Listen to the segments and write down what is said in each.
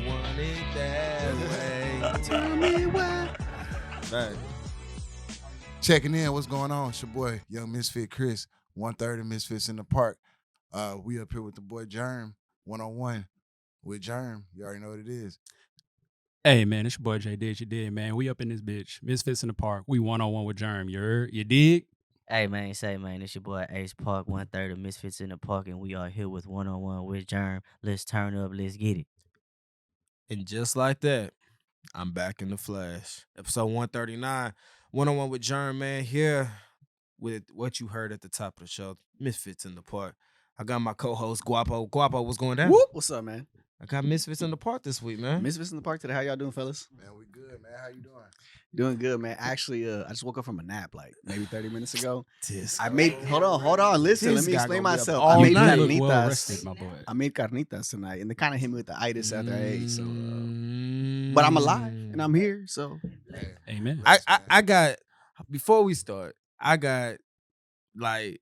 want it that way. Tell me why. Right. Checking in, what's going on? It's your boy, Young Misfit Chris, 130 Misfits in the Park. We up here with the boy Jerm, one-on-one with Jerm. You already know what it is. Hey, man, it's your boy J Diggs. You did, man. We up in this bitch. Misfits in the Park. We one-on-one with Jerm. You dig? Hey, man, it's your boy Ace Park, 130 Misfits in the Park, and we are here with one-on-one with Jerm. Let's turn up, let's get it. And just like that, I'm back in the flesh. Episode 139, one-on-one with Jerm, man. Here with what you heard at the top of the show, Misfits in the Park. I got my co-host Guapo. Guapo, what's going down? Whoop, what's up, man? I got Misfits in the Park this week, man. Misfits in the Park today. How y'all doing, fellas? Man, we good, man. How you doing? Doing good, man. Actually, I just woke up from a nap like maybe 30 minutes ago. This I made hold on. Listen, This let me guy explain gonna be up myself. all I made night. You look well carnitas. rested, my boy. I made carnitas tonight, and they kind of hit me with the itis after I ate. So, Mm. but I'm alive and I'm here. So, Amen. I got, before we start, I got like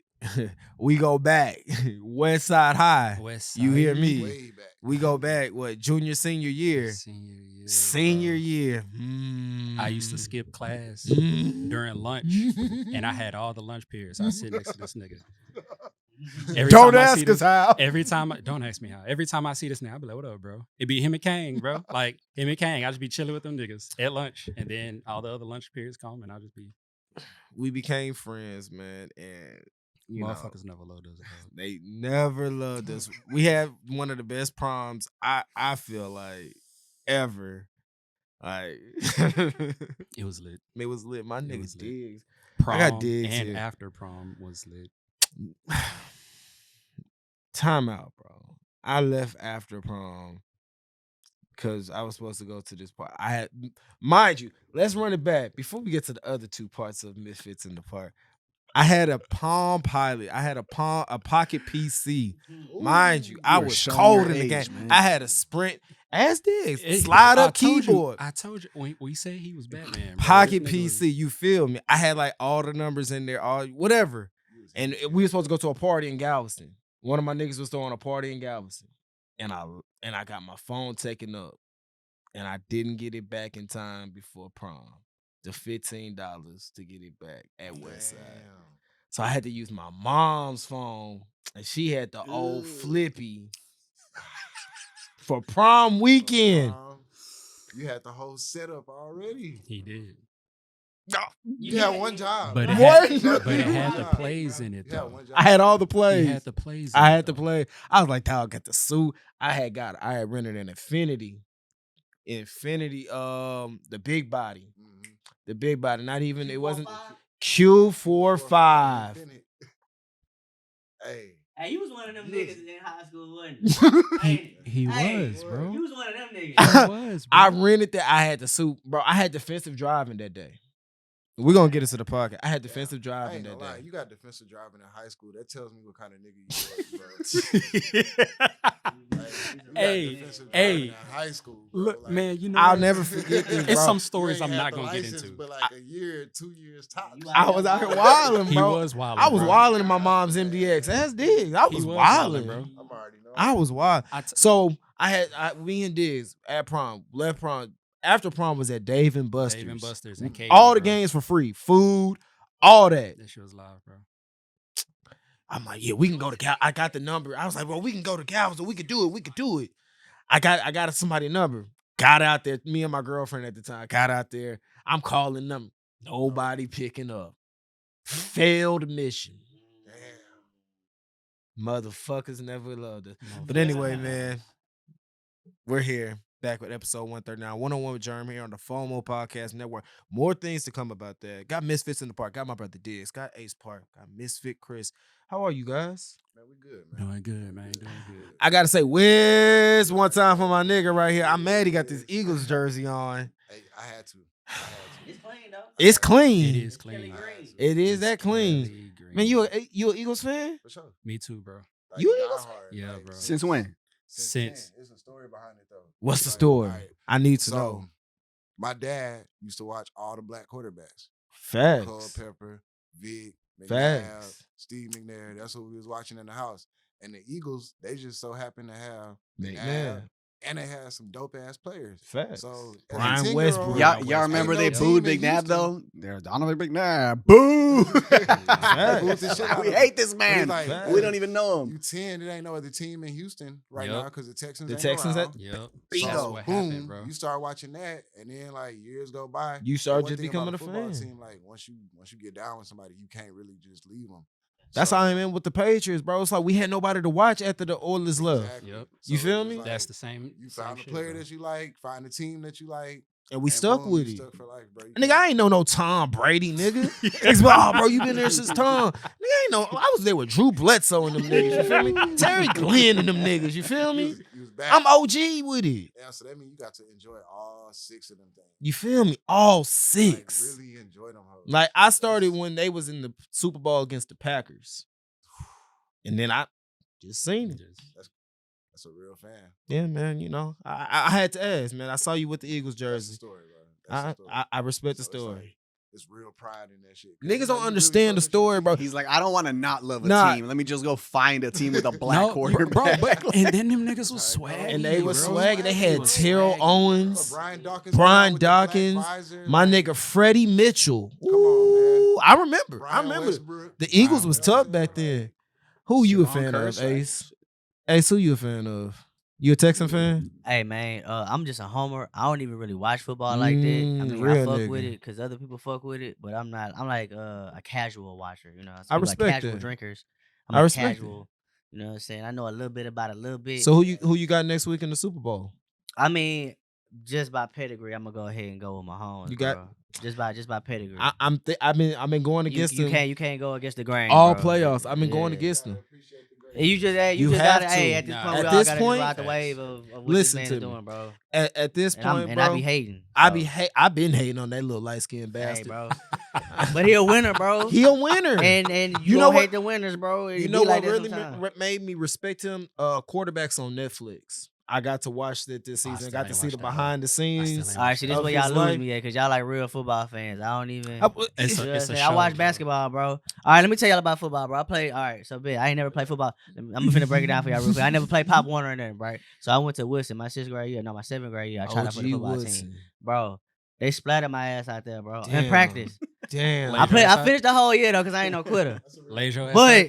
we go back West Side High. West You hear Side. me? Way back. We go back senior year. Senior bro. year. I used to skip class Mm. during lunch, and I had all the lunch periods. I sit next to this nigga. Don't ask us how. Don't ask me how. Every time I see this nigga, I be like, "What up, bro?" It be him and Kang, bro. Like him and Kang. I just be chilling with them niggas at lunch, and then all the other lunch periods come, and I just be We became friends, man, and you know, motherfuckers never loved us. Bro. they never loved us. We had one of the best proms I feel like ever. Like It was lit. it was lit. My It niggas was lit. digs. Prom got digs and here. after prom was lit. Time out, bro. I left after prom because I was supposed to go to this part. I had, mind you, let's run it back before we get to the other two parts of Misfits in the Park. I had a Palm Pilot. I had a Pocket PC. Mind you, I You were was showing cold your in the age, game. man. I had a Sprint. As this slide up keyboard. I told you when we said he was Batman. Bro. Pocket This nigga was- PC, you feel me? I had like all the numbers in there, all whatever. And we were supposed to go to a party in Galveston. One of my niggas was throwing a party in Galveston. And I got my phone taken up. And I didn't get it back in time before prom. The $15 to get it back at Westside. So I had to use my mom's phone. And she had the old flippy for prom weekend. You had the whole setup already. He did, You had one job. but it What? had the plays in it You had though. one job. I had all the He plays. had the plays. I in it, had to though. play. I was like, dog, got the suit. I had rented an Infinity, the big body, Mhm. the big body. Not even it wasn't Q45. Hey. Hey, you was one of them You niggas was- in high school, wasn't you? He Hey, was, bro. You was one of them niggas. He was, bro. I rented that. I had the suit, bro. I had defensive driving that day. We're gonna get into the pocket. I had defensive I driving ain't that gonna lie. day. You got defensive driving in high school. That tells me what kind of nigga you was, bro. Like, you got Hey, defensive hey. driving in high school. Bro. Look, Like, man, you know I'll what? never forget this, It's bro. some you stories ain't I'm had not the gonna get license, into. But like a year, 2 years tops. You I was out here wilding, He bro. was wild. I was bro. wilding in my mom's MDX. That's Diggs. I He was was wilding, wildin', bro. I'm already know. I was wild. I t- So me and Diggs at prom, left prom. After prom was at Dave and Buster's. Dave and Buster's and Cajun, All the bro. games for free, food, all that. That shit was live, bro. I'm like, yeah, we can go to Cal. I got the number. I was like, bro, we can go to Galveston. We could do it. We could do it. I got somebody number. Got out there. Me and my girlfriend at the time got out there. I'm calling them. Nobody picking up. Failed mission. Damn. Motherfuckers never loved us. But anyway, man, we're here back with episode 139. One-on-one with Jerm here on the FOMO Podcast Network. More things to come about that. Got Misfits in the Park. Got my brother Diggs. Got Ace Park. Got Misfit Chris. How are you guys? Man, we good, man. Doing good, man. Doing good. I gotta say, whiz one time for my nigga right here. I'm mad he got this Eagles jersey on. Hey, I had to. It's clean, though. It's clean. It is clean. Kelly Green. It is that clean. Kelly Green. Man, you an Eagles fan? For sure. Me too, bro. Like, You Eagles diehard, Yeah, like, bro. Since when? Since. 10. It's a story behind it, though. What's the Like, story? alright, I need to So, know. my dad used to watch all the black quarterbacks. Facts. Culpepper, Vic, McNabb, Facts. Steve McNair. That's what we was watching in the house. And the Eagles, they just so happen to have McNabb. McNabb, and they had some dope ass players. Facts. So as a Brian 10-year-old, Westbrook. Y'all remember ain't they no booed team in Big Nab Houston. though? They're Donovan Big Nab. Boo! They booed the shit out We of hate him. this But he's man. like, We don't even know You him. 10, it ain't no other team in Houston right Yep. now because the Texans The ain't Texans around. Yep. Bingo. That's So, what boom, happened, bro. you start watching that, and then like years go by. You The start one just thing about becoming a football fan. team, like once you get down with somebody, you can't really just leave them. That's how I am with the Patriots, bro. It's like we had nobody to watch after the Oilers left. Exactly. Yep. You So feel it's me? like, That's the same. you same found a shit, player bro. that you like, find a team that you like, And we and stuck boom, with you it. stuck for life, bro. You Nigga, can't- I ain't know no Tom Brady, nigga. Niggas be like, oh, bro, you been there since Tom. Nigga, I ain't know. I was there with Drew Bledsoe and them niggas, you feel me? Terry Glenn and them niggas, you feel me? You was back. I'm OG with it. Yeah, so that means you got to enjoy all 6 of them things. You feel me? All Like, 6. really enjoy them hoes. Like, I started when they was in the Super Bowl against the Packers. And then I just seen it. That's a real fan. Yeah, man, you know. I had to ask, man. I saw you with the Eagles That's the jersey. story, bro. That's the story. I respect the So it's story. like, it's real pride in that shit. 'Cause Niggas it's don't like, you understand the fuck with your story, team. bro. He's like, I don't want to not love a Nah. team. Let me just go find a team with a black No, quarterback. bro, but and then them niggas was Alright, bro. swag. And they was bro. swagging. They had was Terrell swaggy. Bro, Owens, Brian Dawkins. Brian with the black Dawkins, visor, my like, nigga Freddie Mitchell. Come on, man. Ooh, I remember. Brian I remember. Westbrook, The Eagles Brian was Westbrook, tough back like, then. Who you a Sean fan Curse, of, like, Ace? Ace, who you a fan of? You a Texan fan? Hey man, I'm just a homer. I don't even really watch football like that. I mean, I real fuck with nigga. it because other people fuck with it, but I'm not. I'm like a casual watcher. You know, I people like respect casual that. drinkers. I'm I a respect it. casual. You know what I'm saying? I know a little bit about a little bit. So who you got next week in the Super Bowl? I mean, just by pedigree, I'm gonna go ahead and go with Mahomes. You got- bro. just by pedigree. I've been going against you them can't go against the grain. all bro. playoffs. I've been going Yeah. against them. And you just You just have gotta, hey, to. at this Nah. point, At we all this gotta point- just ride the wave of what Listen this to man is me. doing, bro. At this And, point, I bro, be hating. I've been hating on that little light skinned Hey, bastard. bro. But he a winner, bro. He a winner. and You you know don't what- hate the winners, bro. It You be know like what that really sometimes. made me respect him? Quarterbacks on Netflix. I got to watch that this I season. still got to ain't see the watched that. behind the scenes. ain't All right, see, this of way y'all his lose life. me at because y'all like real football fans. I don't even. I- It's You a, know what it's I'm a saying? show, I watch bro. basketball, bro. All right, let me tell y'all about football, bro. I play. All right, so big. I ain't never played football. I'm finna break it down for y'all real quick. I never played Pop Warner or nothing, right? So I went to Woodson my 6th grade year. No, my 7th grade year. I tried out for the OG football Woodson. team, bro. They splattered my ass out there, bro. Damn. In practice, Damn. Later. I finished the whole year though, cause I ain't no quitter. Lays your ass But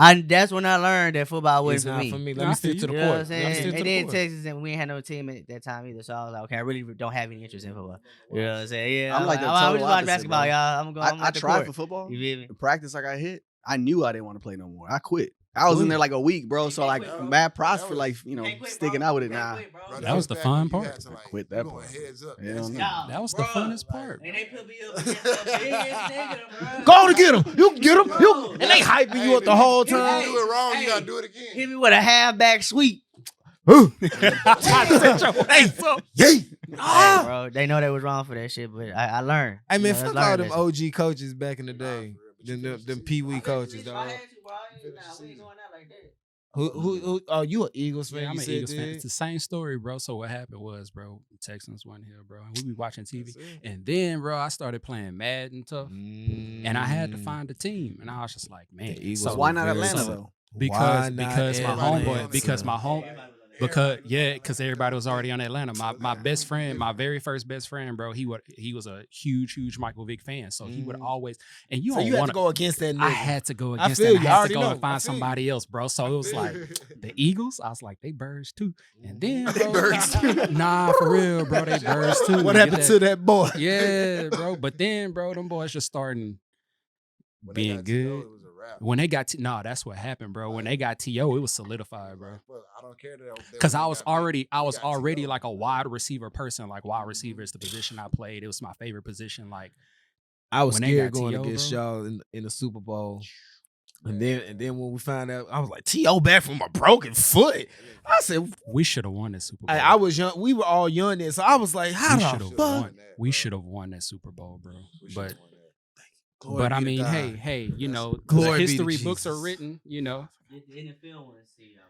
out. that's when I learned that football It's wasn't not for for me. me. No, Let I me feel stick to the You know what I'm court. Let me saying? stick to And the then court. Texas, and we ain't had no team at that time either. So I was like, okay, I really don't have any interest in football. You know what I'm saying? Yeah, I'm like the I'm total just watch opposite, basketball, bro. y'all. I'm going. I'm I at the tried court. for football. You feel me? In practice, I got hit. I knew I didn't want to play no more. I quit. I was in there like a week, bro. So like, mad props for like, sticking out with it now. Bro, That was the back fun when you part. had to, I like, quit you that going part. heads up. Hell That's no. it. That was the funnest part. And they put me up against the biggest nigga, bro. Go on to get him. You can get him. Bro. And they hyping you up the whole If you time. do it wrong, Hey. you gotta do it again. Hit me with a halfback sweep. Hey, Hey, bro, they know they was wrong for that shit, but I learned. Hey You man, know, fuck let's all learn them that shit. OG coaches back in the day. for real, but you Them finished Pee the Wee season. coaches, dog. Finish the season. Who oh, you an Eagles fan? Yeah, I'm you an said, Eagles fan. Dig? It's the same story, bro. So what happened was, bro, Texans won here, bro. And we be watching TV. That's it. And then, bro, I started playing Madden tough. And I had to find a team. And I was just like, man. The Eagles so Why not very Atlanta so- though? Why not because my Atlanta? homeboy, because everybody was already on Atlanta. My best friend, my very first best friend, bro, he was a huge Michael Vick fan. So he would always, and you So don't you had want to go against that nigga. I had to go I against feel them. you. I I had already to go know. and I find feel you. somebody else, bro. So it was like the Eagles. I was like, they birds too. And then, bro, birds too. Nah, for real, bro, they birds too. What Get happened to that boy? Yeah, bro. But then, bro, them boys just starting When they being got T.O., good. it was a wrap. When they got that's what happened, bro. When they got T.O., it was solidified, bro. Well, I don't care that. Because I was already got already T.O. like a wide receiver person. Like wide receiver is the position I played. It was my favorite position. Like I was When they scared got going T.O., against bro. y'all in the Super Bowl. And then when we found out, I was like, T.O. back from a broken foot. I said, we should have won that Super Bowl. I was young. We were all young then, so I was like, how we the should have fuck? won. We should have won that Super Bowl, bro. But Glory but I be to mean, God. hey, you know, Glory the be to history books are Jesus. written. You know, The NFL want to see y'all.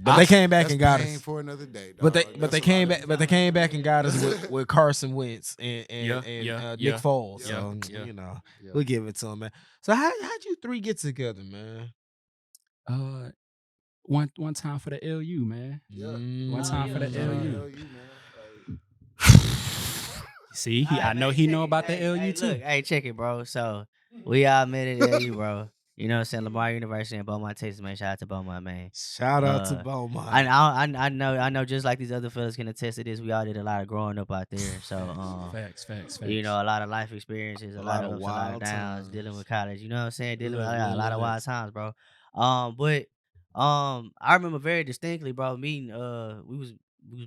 But they came back That's and got pain us. for another day. But they dog. but That's they a came lot back but they came back and got us with Carson Wentz and Yeah, Nick yeah. Foles. Yeah, So yeah. you know, Yeah. we'll give it to him, man. So how'd you three get together, man? One time for the LU, man. Yeah. One time for the Shout out LU. LU, man. See, Alright, I know man, he check know it. about the Hey, LU hey, too. Look, hey, check it, bro. So we all met at LU, bro. You know what I'm saying? Lamar University in Beaumont, Texas, man. Shout out to Beaumont, man. Shout out to Uh, Beaumont. I know just like these other fellas can attest to this. We all did a lot of growing up out there. So Facts. you know, a lot of life experiences, a lot of ups, a lot of wild downs, dealing dealing with college. You know what I'm saying? Dealing with Look, a lot of wild times, bro. But I remember very distinctly, bro. Meeting we was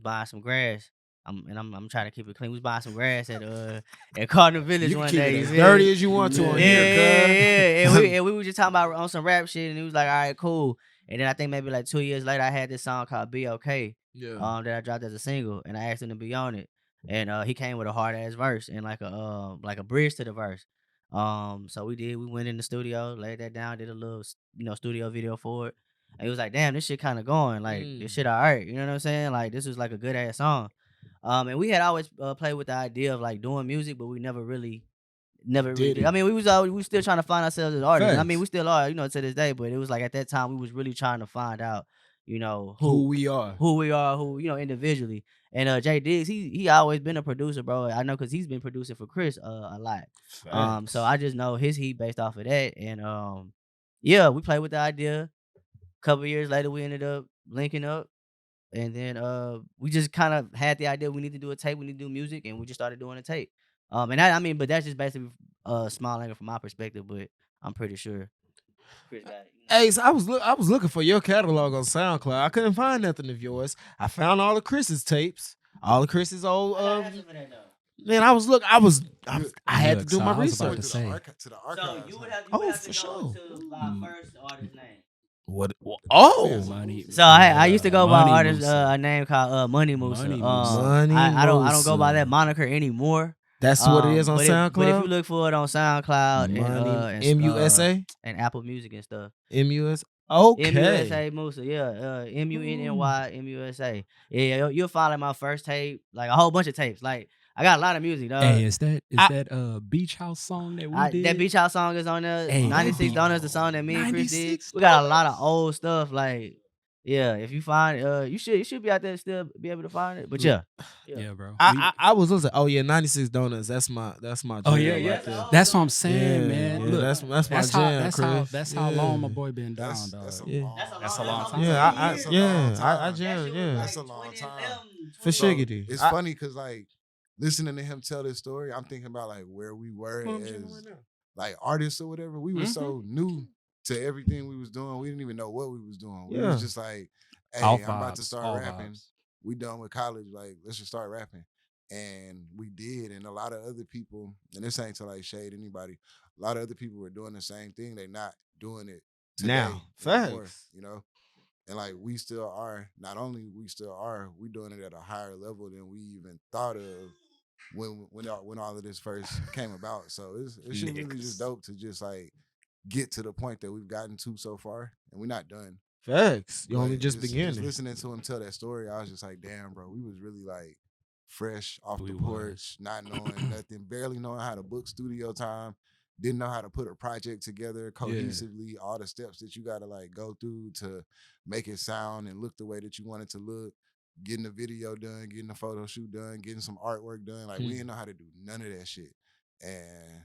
buying some grass. I'm trying to keep it clean. We was buying some grass at Cardinal Village You can one keep day. it You as feel dirty me? as you want to Yeah, on yeah, here, cuz. yeah. And we were just talking about on some rap shit, and he was like, "All right, cool." And then I think maybe like 2 years later, I had this song called "Be Okay." Yeah. That I dropped as a single, and I asked him to be on it, and he came with a hard ass verse and like a bridge to the verse. So we went in the studio, laid that down, did a little studio video for it. And he was like, "Damn, this shit kind of going, like this shit all right." You know what I'm saying? Like this was like a good ass song. And we had always played with the idea of like doing music, but we never really Did did. it. I mean, we was still trying to find ourselves as artists. And I mean, Facts. we still are, to this day. But it was like at that time we was really trying to find out, Who who we are. we are, who individually. And Jay Diggs, he always been a producer, bro. I know because he's been producing for Chris a lot. So I just know his heat based off of that. And yeah, we played with the idea. A couple years later, we ended up linking up. And then we just kind of had the idea we need to do a tape, we need to do music, and we just started doing a tape. But that's just basically a small angle from my perspective, but I'm pretty sure Chris got it. Hey, so I was looking for your catalog on SoundCloud. I couldn't find nothing of yours. I found all of Chris's tapes, all of Chris's old. Man, I had to Look, do so my I was about research. to say. To the So archives. you would have Oh, to for go sure. to my first artist name. What? Oh, Money. So I used to go by Money artist Musa. a name called Money Musa. Money Musa. Money I don't go by Musa. that moniker anymore. That's what it is on But if you SoundCloud. look for it on SoundCloud and MUSA, and Apple Music and stuff. MUS. Okay. MUSA Musa, yeah, MUNNY MUSA. Yeah, you'll find like my first tape, like a whole bunch of tapes. Like I got a lot of music, dog. Hey, is that Beach House song that we did? That Beach House song is on there. Hey, 96 that Donuts, the song that me and Chris did. 96 We got a lot of old stuff. Like, yeah, if you find you should be out there still be able to find it. But yeah. Yeah, bro. I was listening. Oh yeah, 96 Donuts. That's my. Oh jam yeah, right yeah. there. That's what I'm saying, man. Yeah, Look, that's my jam, Chris. That's how long my boy been down, dog. That's a Yeah. long, That's a long time. Yeah, That's a long time. I jam. Yeah, That's a long time. for So, shiggity. It's funny because like listening to him tell this story, I'm thinking about like where we were as like artists or whatever. We were so new to everything we was doing. We didn't even know what we was doing. We was just like, hey, All I'm about to vibes, start all rapping. vibes. We done with college. Like, let's just start rapping. And we did. And a lot of other people, and this ain't to like shade anybody, a lot of other people were doing the same thing. They not doing it today Now. anymore, Facts. you know? And like we still are, not only we still are, we doing it at a higher level than we even thought of when all of this first came about. So it's shit really just dope to just like get to the point that we've gotten to so far, and we're not done. Facts. You But only just beginning. Just listening to him tell that story, I was just like, damn, bro, we was really like fresh off We the porch, not knowing nothing, barely knowing how to book studio time, didn't know how to put a project together cohesively, all the steps that you gotta like go through to make it sound and look the way that you want it to look, getting the video done, getting the photo shoot done, getting some artwork done. Like we didn't know how to do none of that shit. And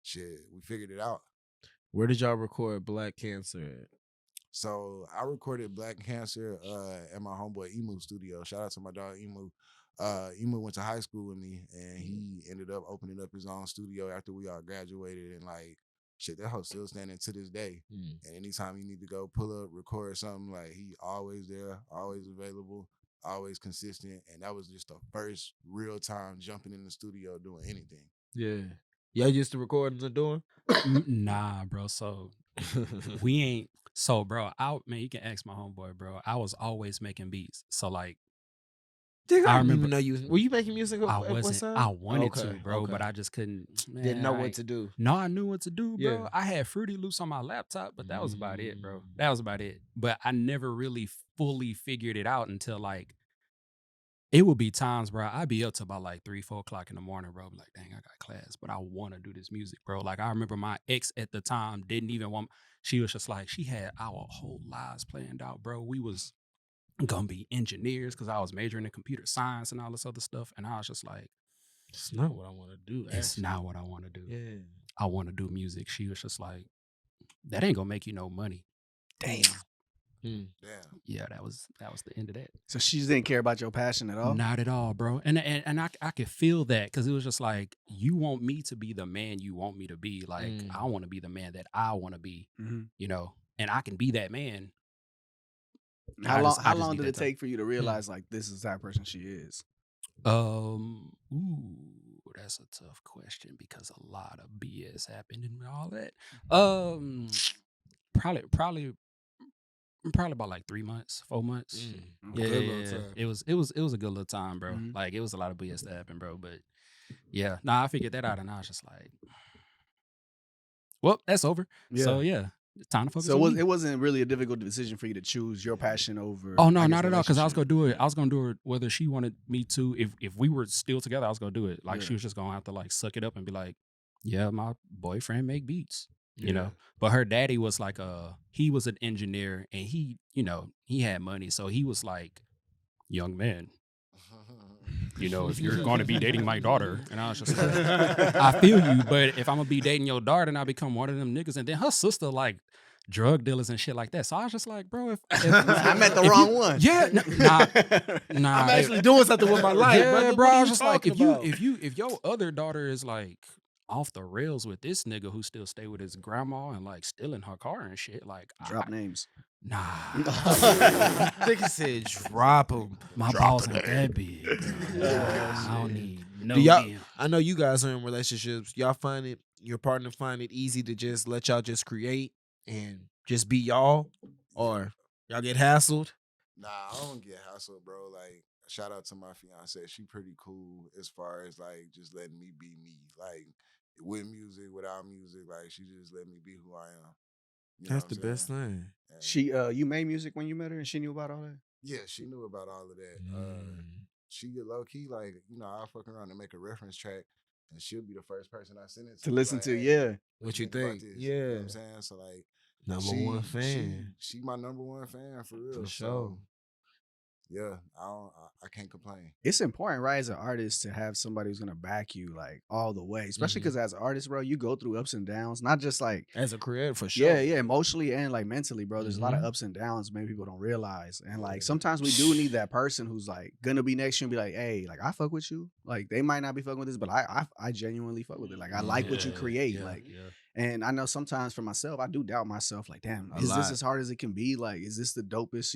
shit, we figured it out. Where did y'all record Black Cancer at? So I recorded Black Cancer at my homeboy Emu studio. Shout out to my dog Emu. Emu went to high school with me, and he ended up opening up his own studio after we all graduated. And like, shit, that house still standing to this day. And anytime you need to go pull up, record something, like he always there, always available, always consistent. And that was just the first real time jumping in the studio doing anything. Yeah. Y'all used to recording and doing? Nah, bro. So we ain't. So, bro, man, you can ask my homeboy, bro. I was always making beats. So, like, I remember- remember. Know you were you making music? I at wasn't. Westside? I wanted to, Okay, bro, okay. but I just couldn't. Man, Didn't know I what to do. No, I knew what to do, bro. Yeah. I had Fruity Loops on my laptop, but that was about it, bro. That was about it. But I never really fully figured it out until like it would be times, bro. I'd be up to about like 3, 4 o'clock in the morning, bro. Like, dang, I got class, but I want to do this music, bro. Like, I remember my ex at the time didn't even want. She was just like, she had our whole lives planned out, bro. We was gonna be engineers because I was majoring in computer science and all this other stuff, and I was just like, It's not what I want to do. it's actually. not what I want to do. Yeah. I want to do music. She was just like, that ain't gonna make you no money. Damn. Hmm. Damn. Yeah, that was the end of that. So she just didn't care about your passion at all. Not at all, bro. And I could feel that because it was just like, you want me to be the man you want me to be. Like, I want to be the man that I want to be, you know, and I can be that man. How I just long need did that it time. take for you to realize like this is the type of person she is? Ooh, that's a tough question because a lot of BS happened and all that. Probably about like 3 months, 4 months. Yeah, Good little time. it was a good little time, bro. Mhm. Like, it was a lot of BS that happened, bro. But yeah, I figured that out, and I was just like, well, that's over. Yeah. So yeah, it's time to focus. So on me. it wasn't really a difficult decision for you to choose your passion over. Oh no, I guess, not at all. Because I was relationship. gonna do it. I was gonna do it whether she wanted me to. If we were still together, I was gonna do it. Like, Yeah. she was just gonna have to like suck it up and be like, yeah, my boyfriend make beats. You Yeah. know, but her daddy was like he was an engineer, and he had money, so he was like, young man, if you're going to be dating my daughter. And I was just like, I feel you, but if I'm gonna be dating your daughter, and I become one of them niggas, and then her sister like drug dealers and shit like that. So I was just like, bro, if I met the if wrong you- one. Yeah, nah. I'm actually doing something with my life, yeah, brother. bro. What I are was you just like, talking about? if your other daughter is like off the rails with this nigga who still stay with his grandma and like stealing her car and shit, like, Drop names. nah. Nigga said drop him. My balls ain't that big. I don't need no Do y'all- damn. I know you guys are in relationships. Y'all your partner find it easy to just let y'all just create and just be y'all, or y'all get hassled? Nah, I don't get hassled, bro. Like, shout out to my fiance. She pretty cool as far as like just letting me be me. Like, with music, without music, like she just let me be who I am. You know That's what the I'm best saying? thing. And She you made music when you met her and she knew about all that? yeah, she knew about all of that. She get low key, like, I'll fuck around and make a reference track, and she'll be the first person I send it To to. listen like, to, hey, yeah. what you you about think? this? You know Yeah. what I'm saying? So like, Number one fan. She my number one fan for real. For So, sure. yeah, I can't complain. It's important, right, as an artist to have somebody who's gonna back you like all the way. Especially because as an artist, bro, you go through ups and downs. Not just like As a creator, for sure. yeah, emotionally and like mentally, bro. There's a lot of ups and downs maybe people don't realize. And like sometimes we do need that person who's like gonna be next to you and be like, hey, like I fuck with you. Like they might not be fucking with this, but I genuinely fuck with it. Like I like what you create. Yeah, like yeah. and I know sometimes for myself, I do doubt myself. Like, damn, A is this lot. as hard as it can be? Like, is this the dopest,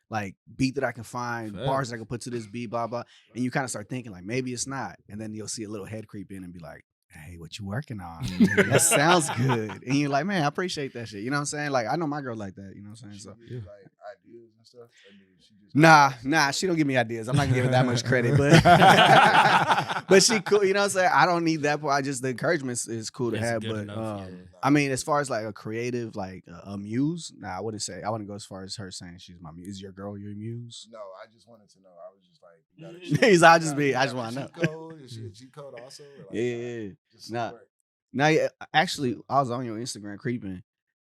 like beat that I can find, bars that I can put to this beat, blah, blah. And you kind of start thinking, like, maybe it's not. And then you'll see a little head creep in and be like, hey, what you working on? That sounds good. And you're like, man, I appreciate that shit. You know what I'm saying? Like, I know my girl like that. You know what I'm saying? She So, give you, like ideas and stuff. Or do she just nah, she don't give me ideas. I'm not gonna give her that much credit, but but she cool. You know what I'm saying? I don't need that part. The encouragement is cool to It's have, good but enough, yeah. I mean, as far as like a creative, like a muse, nah, I wouldn't say. I wouldn't go as far as her saying she's my muse. Is your girl your muse? No, I just wanted to know. I was just like, you gotta He's- I just you wanna know. got a cheat code? Is she a cheat code also? Or like, Yeah. just some Nah. work? Now, yeah, actually, I was on your Instagram creeping,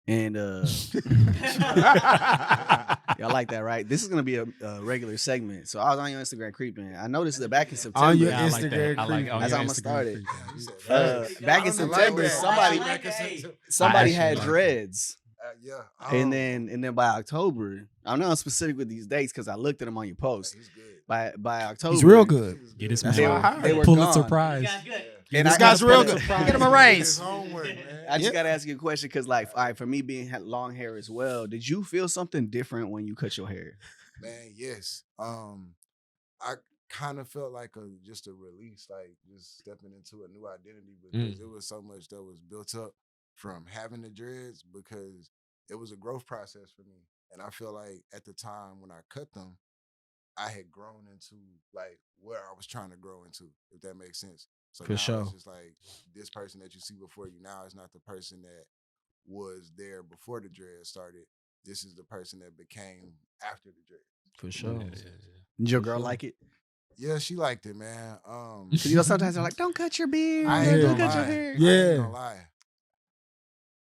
and y'all like that, right? This is gonna be a regular segment. So I was on your Instagram creeping. I noticed that back in September. On your Yeah, I like that. Instagram I like creeping. on That's your how I'ma Instagram start it. creeping. You said that. Back in September, somebody had like that. dreads. Yeah. And then by October, I'm not specific with these dates because I looked at them on your post. He's good. By October, He's real good. Get his That's They why I were, hired they him. were Pulitzer gone. Prize. And This I guy's gotta real put good. it- Get him a raise. His homework, man. I just gotta ask you a question because, like, all right, for me being long hair as well, did you feel something different when you cut your hair? Man, yes. I kind of felt like just a release, like just stepping into a new identity because it was so much that was built up from having the dreads because it was a growth process for me. And I feel like at the time when I cut them, I had grown into like where I was trying to grow into, if that makes sense. So For now sure. it's just like this person that you see before you now is not the person that was there before the dreads started. This is the person that became after the dreads. For sure. Did your girl like it? Yeah, she liked it, man. So, you know, sometimes they're like, "Don't cut your beard. I ain't Don't gonna cut your lie. hair." I ain't Yeah. gonna lie.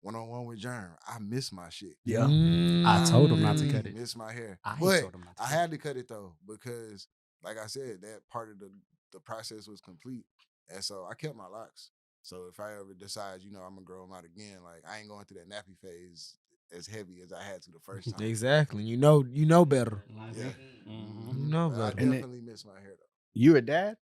1-on-1 with Jerm, I miss my shit. Yeah. I told him not to I cut it. miss my hair. I But told him not to I cut had to cut it though because, like I said, that part of the process was complete, and so I kept my locks. So if I ever decide, you know, I'm gonna grow them out again, like I ain't going through that nappy phase as heavy as I had to the first time. Exactly. You know better. Yeah. Mhm. You know But I better. And it- definitely miss my hair though. You a dad?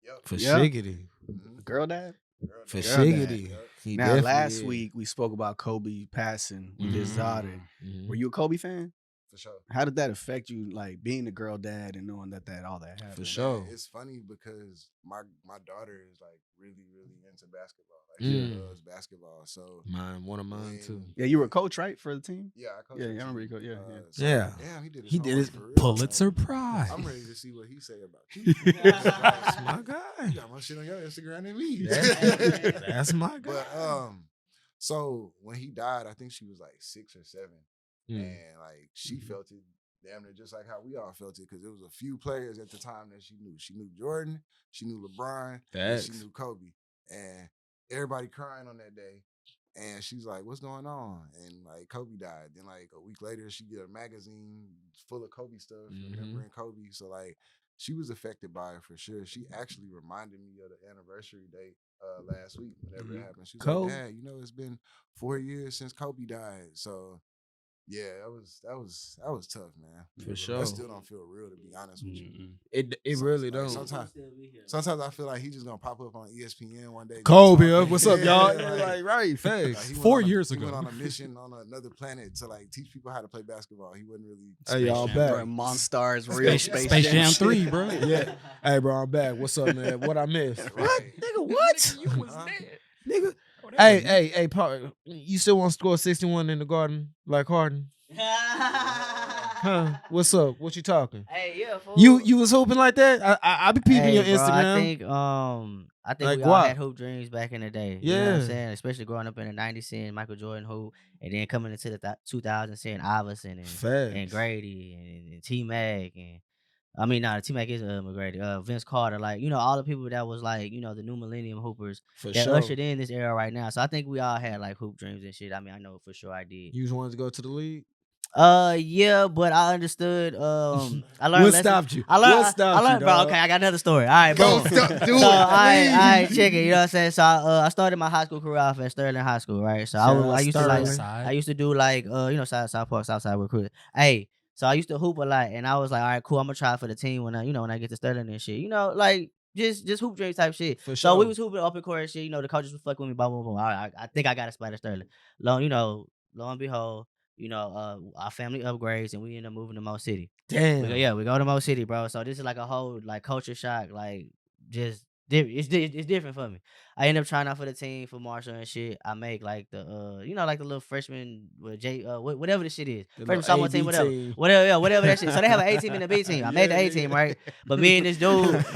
Yep. For Yeah. shiggity. Mhm. Girl dad? Girl, For no. Girl dad. shiggity. Yep. He Now, definitely last is. week we spoke about Kobe passing with his Mhm. daughter. Mhm. Were you a Kobe fan? For sure. How did that affect you, like being a girl dad and knowing that all that happened? For sure. Man, it's funny because my daughter is like really into basketball. Like Mm. she loves basketball. So One of mine too. Yeah, you were a coach, right, for the team? yeah, I coach. Yeah, the I remember team. you coach. Yeah. So, Yeah. Damn, he did his He did homework his for real. Pulitzer Like, Prize. I'm ready to see what he say about you. That's my guy. You got more shit on your Instagram than me. That's my guy. But so when he died, I think she was like 6 or 7, Mm. and like she felt it damn near just like how we all felt it because there was a few players at the time that she knew. She knew Jordan, she knew LeBron, and she Facts. knew Kobe, and everybody crying on that day. And she's like, "What's going on?" And like Kobe died. Then like a week later, she get a magazine full of Kobe stuff, remembering Kobe. So like she was affected by it for sure. She actually reminded me of the anniversary date last week whenever it happened. She was Kobe. like, "Dad, you know it's been 4 years since Kobe died." So yeah, that was tough, man. For sure. That still don't feel real, to be honest with you. Mm-mm. It So- really like, don't. Sometimes I feel like he's just gonna pop up on ESPN one day. just Kobe, talking. what's up, y'all? Yeah, Like, right, like, facts. he went 4 on a- years he ago. went on a mission on another planet to like teach people how to play basketball. He wasn't really. Hey, y'all Jam back. Bro, Monstars, real Space Jam 3, bro. Yeah. Hey, bro, I'm back. What's up, man? What I missed? What? Nigga, what? You was Huh? dead. Nigga. Hey, Paul, you still want to score 61 in the garden like Harden? Huh? What's up? What you talking? Hey, yeah, fool. You was hoping like that? I be peeping Hey, your bro, Instagram. I think Like we all what? had hoop dreams back in the day. You know what I'm Yeah. saying? Especially growing up in the 90s, seeing Michael Jordan hoop, and then coming into the 2000s, seeing Iverson and Facts. Grady and T Mac and T Mac is McGrady, Vince Carter, like all the people that was like the new millennium hoopers For that sure. ushered in this era right now. So I think we all had like hoop dreams and shit. I know for sure I did. You just wanted to go to the league? Yeah, but I understood. I learned What lessons. stopped you? I learned, What stopped I learned, you, bro. dog? Okay, I got another story. All right, Go, boom. stop, do it. So I please. check it. You know what I'm saying? So I started my high school career off at Sterling High School, right? So Shout out I used Sterling. to I used to do like South Park, Southside recruit. Hey, so I used to hoop a lot, and I was like, all right, cool. I'm gonna try for the team when I get to Sterling and shit. Like just hoop dreams type shit. For So we sure. was hooping up in court and shit. The coaches was fucking with me. Blah blah blah. I think I got a spot at Sterling. Lo and behold. Our family upgrades and we end up moving to Mo City. Damn. We go to Mo City, bro. So this is like a whole like culture shock, like just it's different for me. I end up trying out for the team for Marshall and shit. I make like the like the little freshman with whatever the shit is, The freshman little sophomore team, AB whatever, team. whatever that shit. So they have an A team and a B team. I made the A team, right? But me and this dude was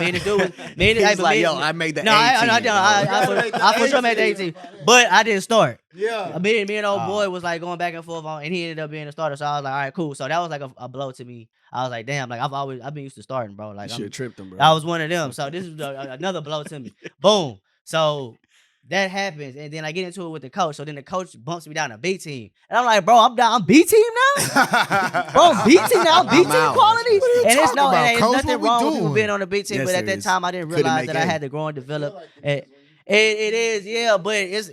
He's like, yo, I made the no, A team. I for sure made the A team, but I didn't start. Yeah. Me and old boy was like going back and forth on, and he ended up being a starter. So I was like, all right, cool. So that was like a blow to me. I was like, damn, like I've been used to starting, bro. Like You should have tripped him, bro. I was one of them. So this is another blow to me. Boom. So that happens, and then I get into it with the coach. So then the coach bumps me down to B team, and I'm like, bro, I'm B team now. Bro, B team now, I'm B I'm team out. quality. What are you And it's talking about, there's coach? nothing What we wrong with people doing? being on the B team, Yes, but at there that is. time I didn't Couldn't realize make that I A. had to grow and develop. It is, yeah, but it's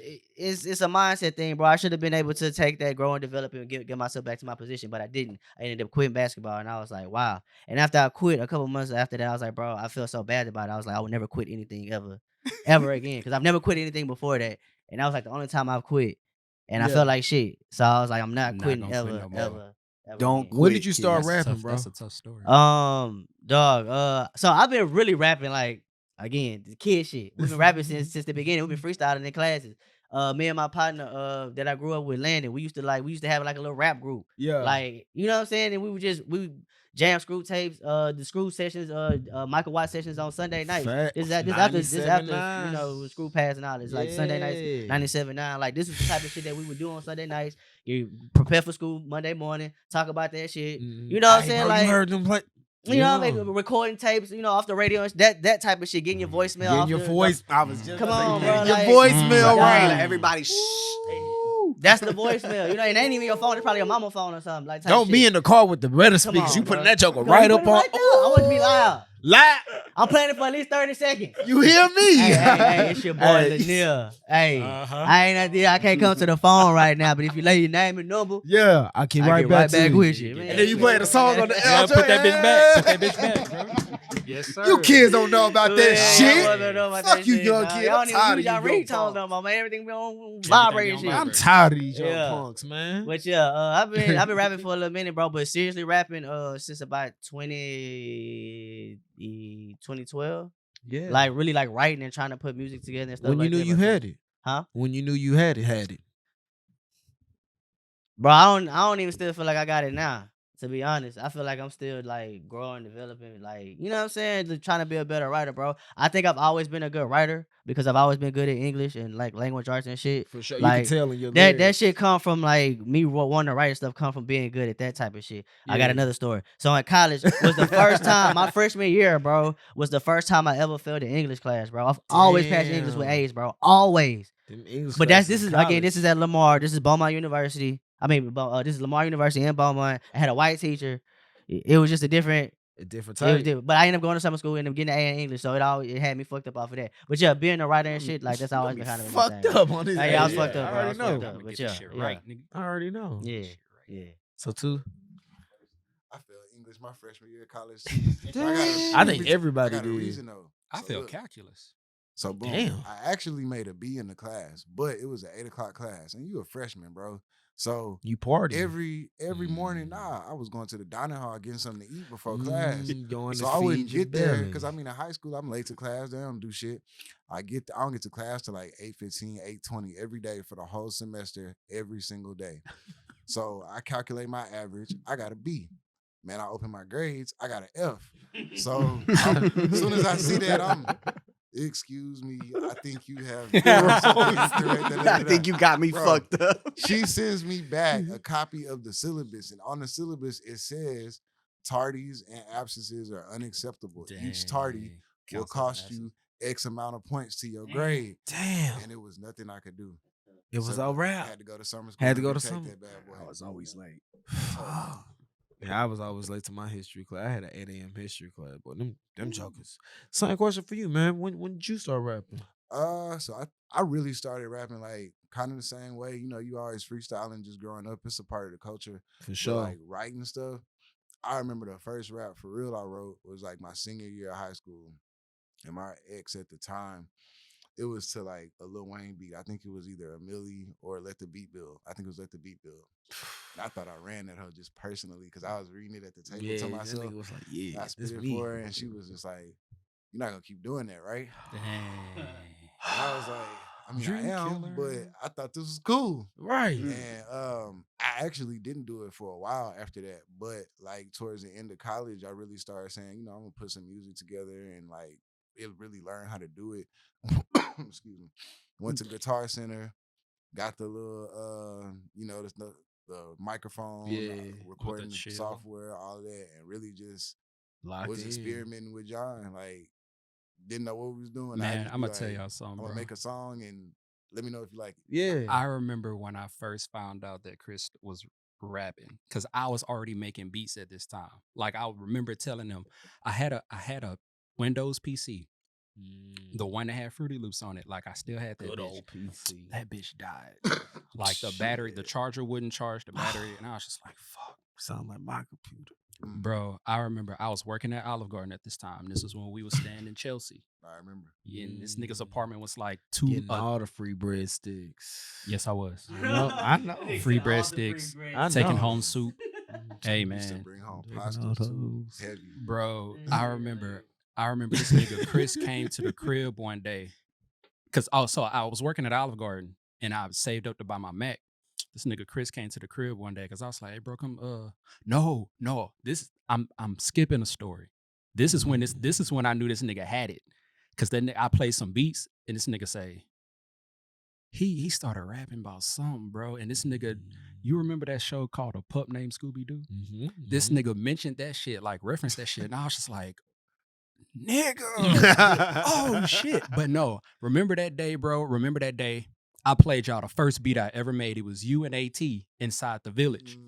a mindset thing, bro. I should have been able to take that, grow and develop, and get myself back to my position, but I didn't. I ended up quitting basketball, and I was like, wow. And after I quit, a couple months after that, I was like, bro, I feel so bad about it. I was like, I would never quit anything ever again, because I've never quit anything before that, and that was like the only time I've quit, and I Yeah. felt like shit. So I was like, I'm not Not quitting gonna quit ever, no more. ever. Don't again. When quit, did you kid. start That's rapping, tough, bro? That's a tough story. Dog. So I've been really rapping like again the kid shit. We've been rapping since the beginning. We've been freestyling in classes. Me and my partner that I grew up with, Landon, we used to have like a little rap group. Yeah. Like, you know what I'm saying? And we would jam screw tapes, the screw sessions, Michael Watt sessions on Sunday nights. Fact. This after 97.9. screw pass and all this. Like Sunday Yeah. nights, 97.9. Like this was the type of shit that we would do on Sunday nights. You prepare for school Monday morning, talk about that shit. Mhm. You know what I'm Hey, saying? bro, Like you heard them play. You know, like recording tapes, off the radio, and that type of shit, getting your voicemail. Getting off your the, voice. I was just Come on, bro. your Like, voicemail Right, right. like everybody. That's the voicemail. And it ain't even your phone. It's probably your mama phone or something. Like, type Don't shit. be in the car with the better Come speakers. on, You putting bro. that joker No, right you up put it on. right there. I want it to be loud. Live. I'm playing it for at least 30 seconds. You hear me? Hey, it's your boy Hey. Lanier. Hey, Uh-huh. I can't come to the phone right now, but if you lay your name and number, Yeah, I can right get back right to back you. with you. Man. And then you play the song on the Yeah, outro. put that bitch back. Put that bitch back, bro. Yes, sir. You kids don't know about that shit. Fuck you, young kid. Y'all I'm don't tired even use of your you young ringtones no punks. more, man. Everything be on Everything vibrating be shit. on I'm tired of these young Yeah. punks, man. But yeah, I've been rapping for a little minute, bro. But seriously rapping since about 2012. Yeah. Like really like writing and trying to put music together and stuff. when you like knew that, you but- had it. Huh? When you knew you had it. Bro, I don't even still feel like I got it now. To be honest, I feel like I'm still like growing, developing, like, you know what I'm saying? Just trying to be a better writer, bro. I think I've always been a good writer because I've always been good at English and like language arts and shit. For sure. Like, you can tell in your That lyrics. shit come from like me wanting to write stuff, come from being good at that type of shit. I got Yeah. another story. So in college was the first time, my freshman year, bro, was the first time I ever failed an English class, bro. I've always passed English with Damn. A's, bro. Always. Them English But classes this in is college. again, this is at Lamar. This is Beaumont University. This is Lamar University in Beaumont. I had a white teacher. It was just a different. a different It was type. different. But I ended up going to summer school and ended up getting an A in English, so it had me fucked up off of that. But yeah, being a writer and shit, like that's always been kind of my fucked thing. up on this. Hey, I was yeah, fucked up, I bro. I already was know. fucked up. I'ma But get yeah, this shit yeah. right, nigga. I already know. Yeah, yeah. So too. I failed English my freshman year of college. I think everybody I got a did. reason though. I So feel look, calculus. So boom, Damn. I actually made a B in the class, but it was an 8:00 class, and you a freshman, bro. So You party every morning, I was going to the dining hall getting something to eat before class. Going So to I wouldn't feed your get there belly. because in high school, I'm late to class. They don't do shit. I don't get to class till like 8:15, 8:20 every day for the whole semester, every single day. So I calculate my average. I got a B. Man, I open my grades. I got an F. So as soon as I see that, excuse me, I think you have. I think you got me Bro. fucked up. She sends me back a copy of the syllabus, and on the syllabus it says tardies and absences are unacceptable. Each tardy will cost you X amount of points to your grade, Damn. and it was nothing I could do. It was So a I wrap. had to go to summer school. Had to and go to retake summer. that bad boy. I was always late. Yeah, I was always late to my history class. I had an 8 a.m. history class, but them jokers. Same question for you, man. When did you start rapping? So I really started rapping like kind of the same way. You know, you always freestyling just growing up. It's a part of the culture. For But, sure. like writing stuff. I remember the first rap for real I wrote was like my senior year of high school. And my ex at the time, it was to like a Lil Wayne beat. I think it was either a Millie or Let the Beat Build. I think it was Let the Beat Build. And I thought I ran at her just personally because I was reading it at the table to that myself. nigga was like, yeah, I this spit it me. for her, and she was just like, "You're not gonna keep doing that, right?" Dang. And I was like, "I mean, Dream I am, killer. but I thought this was cool." Right. And I actually didn't do it for a while after that. But like towards the end of college, I really started saying, you know, I'm gonna put some music together and like it really learn how to do it. Excuse me. Went to Guitar Center, got the little you know, the microphone, Yeah. recording chill. software, all of that, and really just Locked was in. experimenting with John. Like didn't know what we was doing. Man, I'm gonna tell like, y'all something, I'm bro. gonna make a song and let me know if you like it. Yeah. I remember when I first found out that Chris was rapping because I was already making beats at this time. Like I remember telling him I had a Windows PC, the one that had Fruity Loops on it. Like I still had that Good bitch. old PC. That bitch died. Like the battery, the charger wouldn't charge the battery, and I was just like, "Fuck." Sound like my computer. Bro, I remember I was working at Olive Garden at this time. This was when we was staying in Chelsea. I remember. And this nigga's apartment was like two. Getting all the free breadsticks. Yes, I was. I know. Free breadsticks, I taking know. home soup. Hey Used to man, bring home Taking pasta all too. those. Heavy. bro, I remember this nigga Chris came to the crib one day. Cause also I was working at Olive Garden and I saved up to buy my Mac. This nigga Chris came to the crib one day because I was like, "Hey, bro, come." No, this I'm skipping a story. This is when I knew this nigga had it. Cause then I played some beats and this nigga say, he started rapping about something, bro. And this nigga, you remember that show called A Pup Named Scooby Doo? This nigga mentioned that shit, like referenced that shit, and I was just like, nigga, oh shit. But no, remember that day, bro? Remember that day? I played y'all the first beat I ever made. It was you and AT inside the village.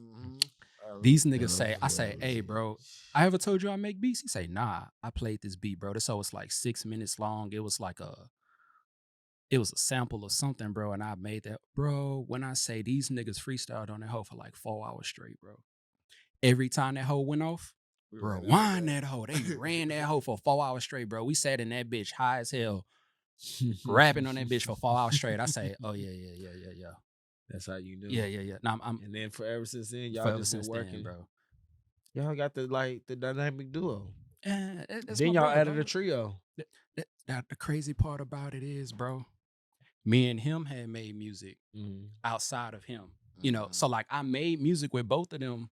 These niggas say, I say, hey, bro, I ever told you I make beats? He say, nah, I played this beat, bro. This was like 6 minutes long. It was a sample of something, bro. And I made that, bro. When I say these niggas freestyled on that hoe for like 4 hours straight, bro. Every time that hoe went off, bro, wind that hoe. They ran that hoe for 4 hours straight, bro. We sat in that bitch high as hell, rapping on that bitch for 4 hours straight. I say, oh yeah. That's how you do. Yeah. Now I'm And then forever since then, y'all forever just been since working, then, bro. Y'all got the dynamic duo. That's Then my y'all brother, added a dog. trio. The crazy part about it is, bro, me and him had made music outside of him. You know, so like I made music with both of them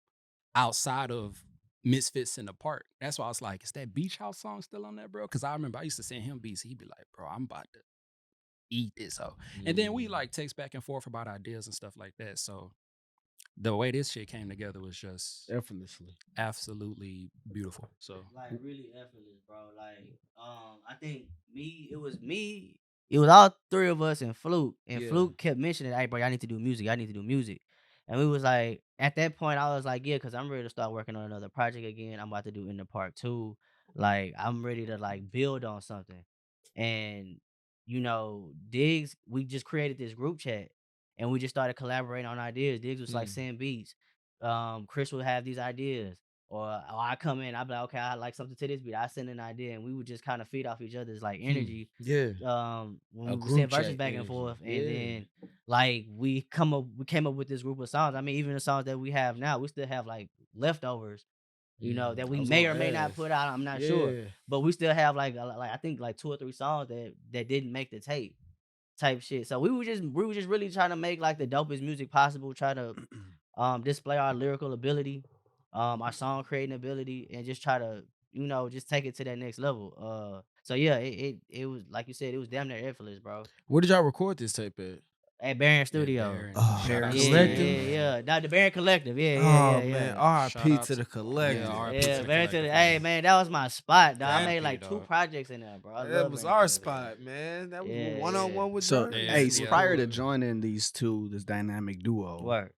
outside of Misfits in the Park. That's why I was like, is that Beach House song still on there, bro? Because I remember I used to send him beats. He'd be like, bro, I'm about to eat this hoe. And then we like text back and forth about ideas and stuff like that. So the way this shit came together was just effortlessly, absolutely beautiful. So like really effortless, bro. Like, I think it was all three of us and Fluke. And Yeah. Fluke kept mentioning, hey bro, I need to do music. I need to do music. And we was like, at that point, I was like, yeah, because I'm ready to start working on another project again. I'm about to do In the Park 2. Like, I'm ready to like build on something. And, Diggs, we just created this group chat and we just started collaborating on ideas. Diggs was like send beats. Chris would have these ideas. Or I come in, I'd be like, okay, I like something to this beat. I send an idea, and we would just kind of feed off each other's like energy. Yeah. When A we send group verses chat back and energy. forth, and Yeah. then like we came up with this group of songs. I mean, even the songs that we have now, we still have like leftovers, that we may or may not put out. I'm not sure, but we still have like I think like 2 or 3 songs that didn't make the tape, type shit. So we were just really trying to make like the dopest music possible. Try to display our lyrical ability, our song creating ability, and just try to just take it to that next level. So yeah, it was like you said, it was damn near effortless, bro. Where did y'all record this tape at? At Baron Studio. Baron. Oh, Shout out Baron to Collective? Yeah. Now the Baron Collective. Oh Yeah. man, Shout RIP out to the collective. Yeah, RIP Yeah, to the Baron collective, Studio. man. Hey man, that was my spot, dog. I RIP, made like 2 dog. projects in there, bro. I That love was Baron our Collective. spot, man. That was Yeah, one-on-one with So, Jerm. Yeah, hey, yeah. prior to joining these two, this dynamic duo, Work.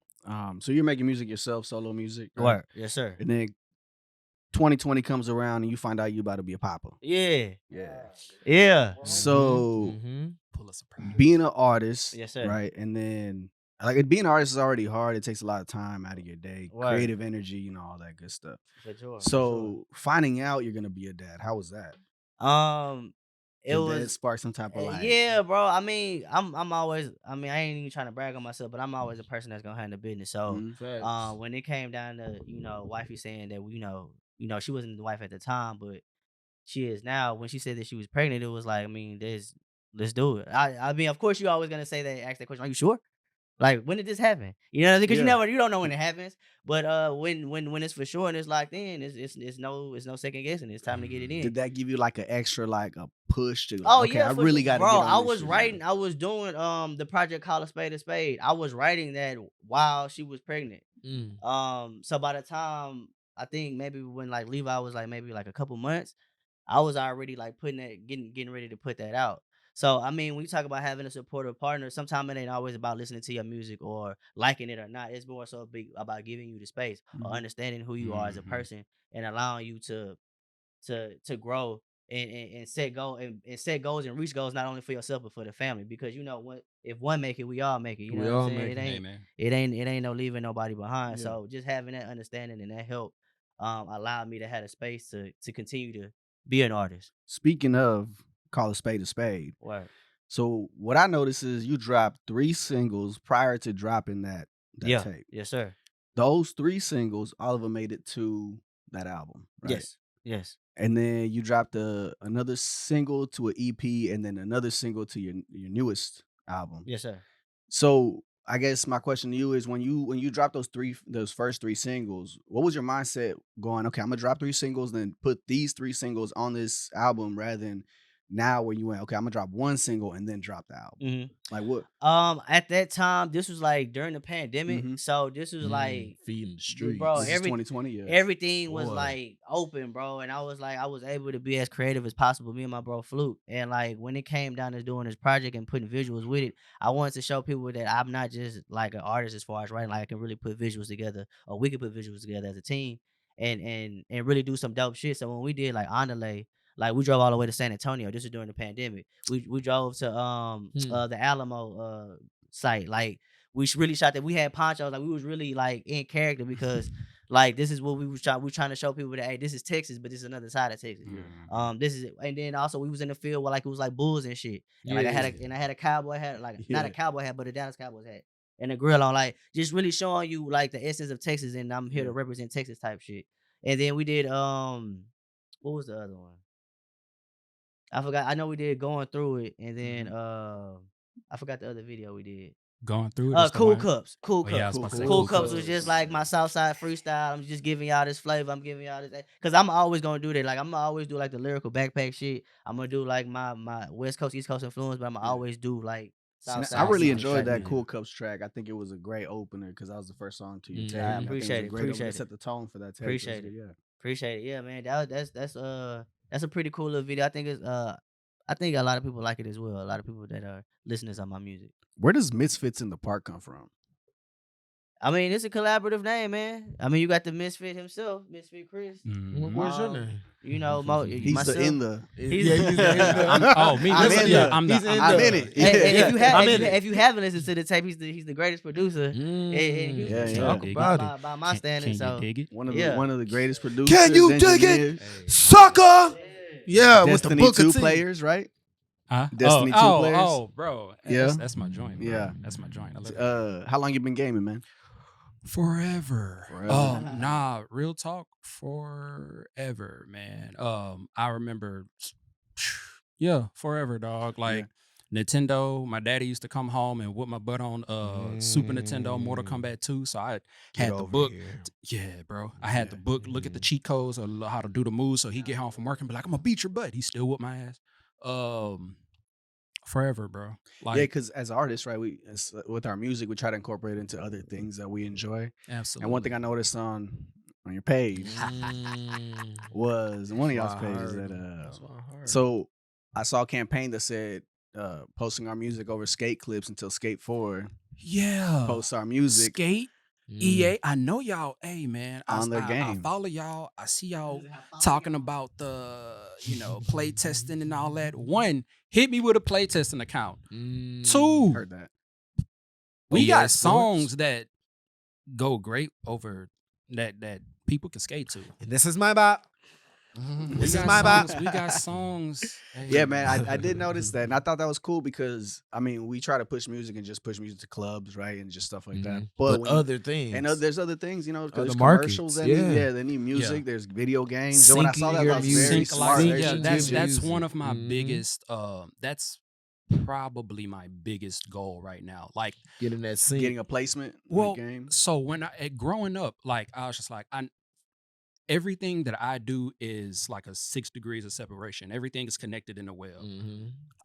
so you're making music yourself, solo music, right? Work. Yes, sir. And then 2020 comes around and you find out you about to be a popper. Yeah. Yeah. So Pull a surprise. being an artist, Yes, sir. right? And then like being an artist is already hard. It takes a lot of time out of your day, Right. creative energy, all that good stuff. For sure. So finding out you're gonna be a dad, how was that? It Did was that spark some type of like yeah, bro. I mean, I'm always. I mean, I ain't even trying to brag on myself, but I'm always a person that's gonna handle business. So, when it came down to wifey saying that she wasn't the wife at the time, but she is now. When she said that she was pregnant, it was like, I mean, let's do it. I mean, of course, you always gonna say that, ask that question. Are you sure? Like, when did this happen? You know, because you don't know when it happens. But when it's for sure and it's locked in, it's no second guessing. It's time to get it in. Did that give you like an extra like a push to like, Oh okay, yeah, I really got to bro. get on I this was shit, writing. man. I was doing the project Call a Spade a Spade. I was writing that while she was pregnant. So by the time I think maybe when like Levi was like maybe like a couple months, I was already like getting ready to put that out. So I mean, when you talk about having a supportive partner, sometimes it ain't always about listening to your music or liking it or not. It's more so big about giving you the space or understanding who you are as a person and allowing you to grow and set goals and reach goals not only for yourself but for the family, because if one make it, we all make it. You know what I'm saying? It ain't no leaving nobody behind. Yeah. So just having that understanding and that help allowed me to have a space to continue to be an artist. Speaking of Call a Spade a Spade, Right. so what I noticed is you dropped 3 singles prior to dropping that tape. Yes, sir. Those 3 singles, all of them made it to that album, right? Yes. And then you dropped another single to an EP, and then another single to your newest album. Yes, sir. So I guess my question to you is, when you dropped those first 3 singles, what was your mindset going? Okay, I'm gonna drop 3 singles, then put these 3 singles on this album rather than now where you went, okay, I'm gonna drop one single and then drop the album? Mm-hmm. Like what? At that time, this was like during the pandemic, so this was like feeding the streets. bro. This is 2020. Yeah. Everything was Boy. like open, bro, and I was able to be as creative as possible. Me and my bro Flute, and like when it came down to doing this project and putting visuals with it, I wanted to show people that I'm not just like an artist as far as writing. Like I can really put visuals together, or we can put visuals together as a team, and really do some dope shit. So when we did like Andale. Like we drove all the way to San Antonio. This was during the pandemic. We drove to the Alamo site. Like we really shot that. We had ponchos. Like we was really like in character because like this is what we was trying. We trying to show people that hey, this is Texas, but this is another side of Texas. This is it. And then also we was in the field where like it was like bulls and shit. And like I had a cowboy hat, like not a cowboy hat, but a Dallas Cowboys hat. And a grill on, like just really showing you like the essence of Texas, and I'm here to represent Texas type shit. And then we did what was the other one? I forgot. I know we did Going Through It, and then I forgot the other video we did. Going Through It. Cool Cups. Cool yeah, I Cups. was about to say Cool Cups was just like my Southside freestyle. I'm just giving y'all this flavor. I'm giving y'all this, cause I'm always gonna do that. Like I'm gonna always do like the lyrical backpack shit. I'm gonna do like my West Coast, East Coast influence, but I'm gonna always do like Southside. I really Southside enjoyed that shit. Cool Cups track. I think it was a great opener because that was the first song to your tape. I think appreciate was a it, great appreciate opener. it. Set the tone for that tape. Appreciate it. Yeah. Appreciate it. Yeah, man. That's a pretty cool little video. I think a lot of people like it as well. A lot of people that are listeners on my music. Where does Misfits in the Park come from? I mean, it's a collaborative name, man. I mean, you got the Misfit himself, Misfit Chris. Where's your name? You know, He's myself. the in the. He's he's in the. I'm I'm in it. If you haven't listened to the tape, he's the greatest producer. in Houston. Talk about it. By my standards. Can So you dig it? One of Yeah. the greatest producers. Can you dig it, engineers, sucker? Yeah, with the Destiny Booker 2 T. players, right? Huh? Destiny 2 players? Oh, bro. Yeah. That's my joint. Bro. Yeah. That's my joint. I love it. How long you been gaming, man? Forever. Forever. Nah, real talk, forever, man. I remember, yeah, forever, dog. Like Nintendo, my daddy used to come home and whip my butt on Super Nintendo, Mortal Kombat 2. So I had the book. Yeah, bro. I had the book, look at the cheat codes or how to do the moves. So he get home from work and be like, I'm gonna beat your butt. He still whip my ass. Forever, bro. Like, Yeah, because as artists, right, with our music, we try to incorporate it into other things that we enjoy. absolutely. And one thing I noticed on your page was one of y'all's pages so I saw a campaign that said posting our music over skate clips until Skate 4 yeah, posts our music. Skate. EA, I know y'all. Hey, man, On their I game. follow y'all. I see y'all talking about the, play testing and all that. One, hit me with a play testing account. Two, Heard that. we EA got Sports. songs that go great over that people can skate to. This is my bop. This is my bop. We got songs. Hey, Yeah, man, I did notice that, and I thought that was cool because I mean we try to push music and just push music to clubs, right, and just stuff like that. But when other things. and there's other things, because Other there's markets, commercials. yeah. They need music. Yeah. There's video games. So when I saw Syncing that, your I was music, very Sync a smart. lot. Sync Yeah, your that's music. one of my Mhm. biggest. That's probably my biggest goal right now. Like, Getting that sync. Getting a placement. well, in the game. so when growing up, like I was just like, everything that I do is like a 6 degrees of separation. Everything is connected in a web.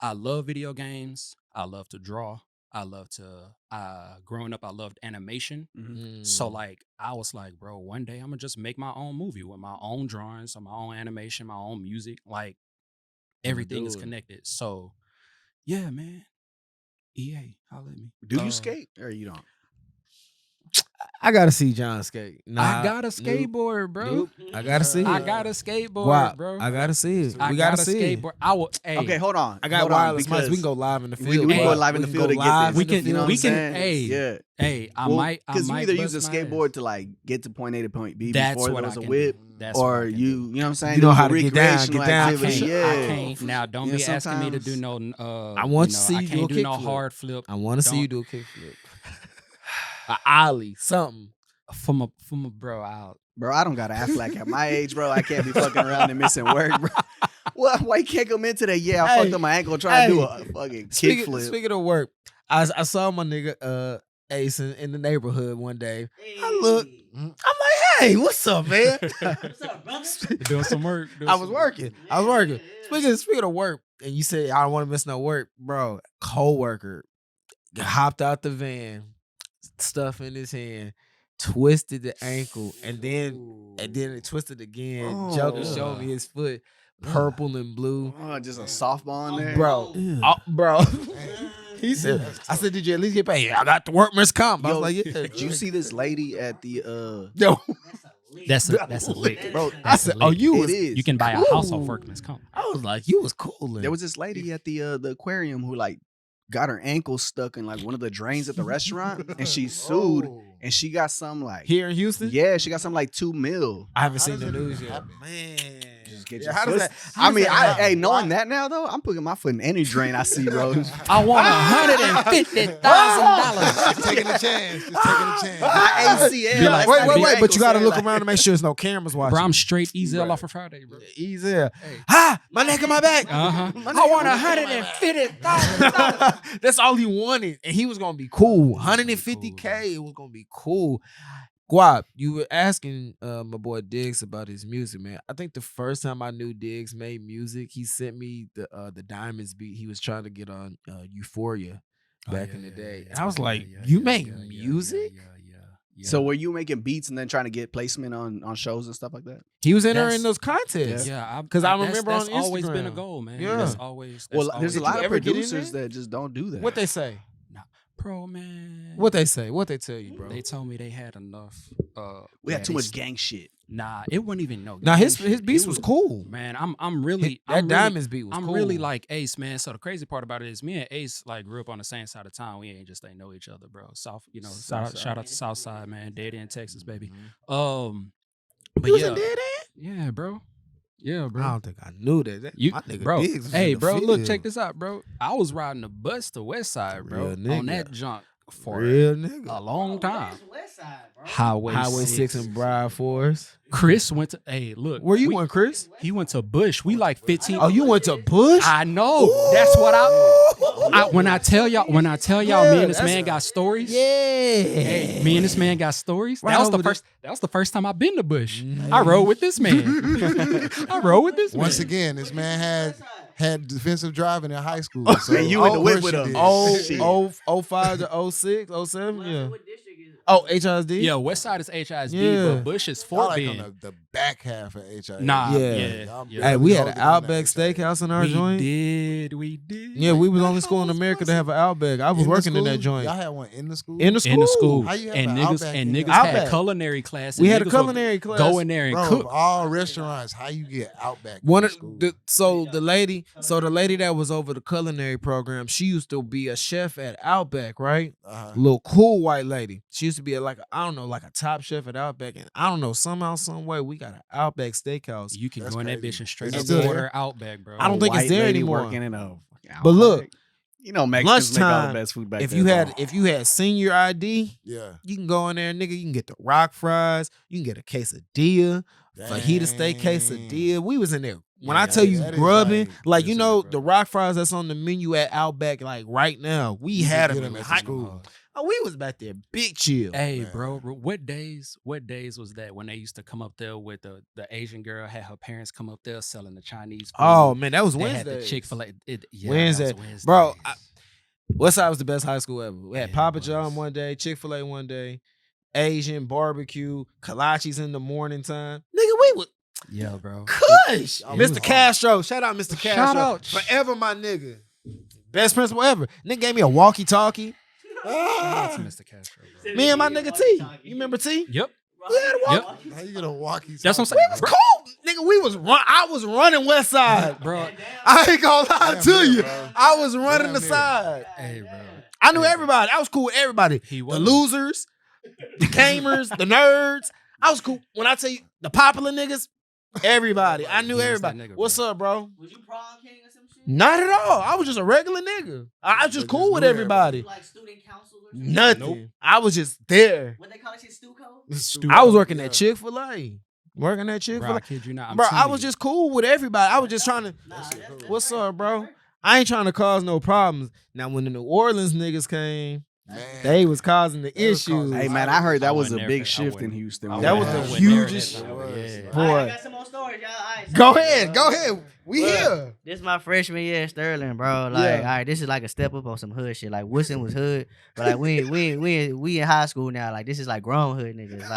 I love video games. I love to draw. I love to. Growing up, I loved animation. So like, I was like, bro, one day I'm gonna just make my own movie with my own drawings, or my own animation, my own music. Like, everything is do it. connected. So, yeah, man. EA, holla at me. Do you skate or you don't? I gotta see John skate. I got a skateboard, bro. Nope. I gotta see it. I got a skateboard, Guap, bro. I gotta see it. I We got gotta a see it. skateboard. I will. Hey, Okay, hold on. I got Hold on, wireless mics. We because can go live in the we field. can Hey, go live in the We field can to go get live this. in the We can- You know what we I'm can- saying? hey, yeah. Hey, I Well, might because you either use a bust my ass. skateboard to like get to point A to point B That's before what there I was a can whip, do. That's what I or can you do. know what I'm saying? You know It was how a to get down, recreational get down. activity. I Yeah. can't. Now, don't Yeah, be asking me to do sometimes- no. I want to see I you can't do do a no kickflip. hard flip. I want to see you Don't- do a kickflip. A ollie, something. From a bro out. Bro, I don't got to act like at my age, bro. I can't be fucking around and missing work, bro. Well, why you can't come in today? Yeah, I fucked up my ankle trying to do a fucking kickflip. Speaking of work, I saw my nigga Ace in the neighborhood one day. I look, I'm like, hey, what's up, man? What's up, brother? Doing some work. I was working. Speaking of work, and you said I don't want to miss no work, bro. Co-worker hopped out the van, stuff in his hand, twisted the ankle, and then it twisted again. Joker showed me his foot, purple and blue. Oh, just a softball in there, Bro. He said, I said, did you at least get paid? Yeah, I got the workman's comp. I was like, yeah. Did you see this lady at the Yo, That's a lick, bro? I said, oh, you was. It is. You can buy a house off workman's comp. I was like, you was cool. There was this lady at the aquarium who like got her ankle stuck in like one of the drains at the restaurant, and she sued, and she got some like Here in Houston. yeah, she got some like $2 million. I haven't seen the news yet. Man, Just get Yeah, your how does foot- that- how I does mean, that happen? hey, knowing that now though, I'm putting my foot in any drain I see, bro. I want $150,000. Just taking a chance. Just taking a chance. My ACL. Be like, wait, but you got to look around. around to make sure there's no cameras watching. Bro, I'm straight Ezel off of Friday, bro. Easy. My neck and my back. Uh-huh. I want $150,000. That's all he wanted, and he was gonna be cool. $150K. It was gonna be cool. Guap, you were asking my boy Diggs about his music, man. I think the first time I knew Diggs made music, he sent me the Diamonds beat. He was trying to get on Euphoria back in the day, and I was like, "You make music?" Yeah. So were you making beats and then trying to get placement on shows and stuff like that? He was entering That's- those contests. Yeah, 'Cause I that's- remember on that's always been a Instagram. goal, man. Yeah. That's always. Well, there's a Did lot you of ever get in producers there? that just don't do that. What they say? Bro, man. What they say? What they tell you, bro? They told me they had enough. we had too much gang. gang shit. Nah, it wasn't even no. Now gang his shit. beats It was cool. Man, I'm really That I'm really- Diamonds beat was I'm cool. really like Ace, man. So the crazy part about it is me and Ace like grew up on the same side of town. We ain't just ain't know each other, bro. South, shout out to Southside, man. Dead End, Texas, baby. But You was yeah, in Dead yeah, bro. Yeah, bro. I don't think I knew that. You, My nigga bro. Diggs was Hey, in the bro. Look, field. check this out, bro. I was riding the bus to West Side, bro, Real nigga. on that junk for Real a nigga. long time. West Side, bro. Highway 6 and Bride Forest. Chris went to. Hey, look. Where you we- went, Chris? He went to Bush. We like 15. Oh, you went to Bush? I know. That's what when I tell y'all, me and this man got stories. Yeah. Hey, me and this man got stories. Right That was the over there. first. That was the first time I've been to Bush. I rode with this man. I rode with this man. Once again, this man had defensive driving in high school. So And you in the of whip course with you him. did. 05 to 06, 07, yeah. HISD? Yeah, West Side is HISD, Yeah. but Bush is I Fort like Bend. on the back half of HIA. Nah, Yeah. yeah. Hey, we had an Holding on Outback that HIA. Steakhouse in our We joint. did. Yeah, we was the only school in America to have an Outback. I was In the working in that school? joint. Y'all had one in the school? In the school. In the school, How you have and an niggas Outback and in niggas your- had Outback. culinary class. We and had a niggas would culinary class. Go in there and Bro, cook. all restaurants, how you get Outback One in of school? the lady that was over the culinary program, she used to be a chef at Outback, right? Uh-huh. Little cool white lady. She used to be like a top chef at Outback, and I don't know, somehow, some way, we got an Outback Steakhouse. You can That's go in that crazy. bitch and straight Is up it still order there? Outback, bro. I don't think it's White there lady anymore. Working in a But look, you know, Mexicans make all lunchtime, the best food back if there, you bro. had senior ID, Yeah. you can go in there, nigga. You can get the rock fries. You can get a quesadilla, fajita steak quesadilla. We was in there. When I Yeah, tell you that is grubbing, like you listen, know bro. the rock fries that's on the menu at Outback, like right now, we had get them them in at the high school. Oh, we was back there, big chill. Hey, man. bro, what days was that when they used to come up there with the Asian girl, had her parents come up there selling the Chinese food? Oh man, that was they Wednesday. had the Chick-fil-A. Wednesday. Bro, Westside was the best high school ever. We had Yeah, Papa it John was. one day, Chick-fil-A one day, Asian barbecue, kolaches in the morning time. Nigga, we was yeah, bro. Kush. It Mr. was- Castro. Shout out Mr. Castro. Shout out. Forever my nigga. Best principal ever. Nigga gave me a walkie-talkie. Shout out to Mr. Castro, bro. Me and my nigga T. You remember T? Yep. We had a walkie. How you gonna walk? That's what I'm saying. We was cool. Nigga, I was running West Side. Bro. I ain't gonna lie Damn to near, you. bro. I was running Damn the near. side. Hey, bro. I knew everybody. I was cool with everybody. He The was. losers, the gamers, the nerds. I was cool. When I tell you the popular niggas, everybody. I knew He was that everybody. nigga, What's bro. up, bro? Was you prom king or some shit? Not at all. I was just a regular nigga. I was just But cool just with knew everybody. Like student council or something? Nothing. Nope. I was just there. What they call that shit, Stuco? Stupid. I was working Yeah. at Chick-fil-A. Working at Bro, I Chick-fil-A. kid you not. I'm Bro, I telling was you. just cool with everybody. I was just trying to. What's up, bro? I ain't trying to cause no problems. Now, when the New Orleans niggas came, Man, They was causing the They was causing- issues. Hey man, I heard I that was a wasn't there big for- I shift in wasn't- Houston. I when That that was the wasn't happened. there hugest that shit. time. Yeah. Boy. I got some more stories, y'all. All right, Go so- ahead, go ahead. We Look, here. This is my freshman year at Sterling, bro. Like, Yeah. all right, this is like a step up on some hood shit. Like, Woodson was hood, but like we in high school now. Like, this is like grown hood niggas.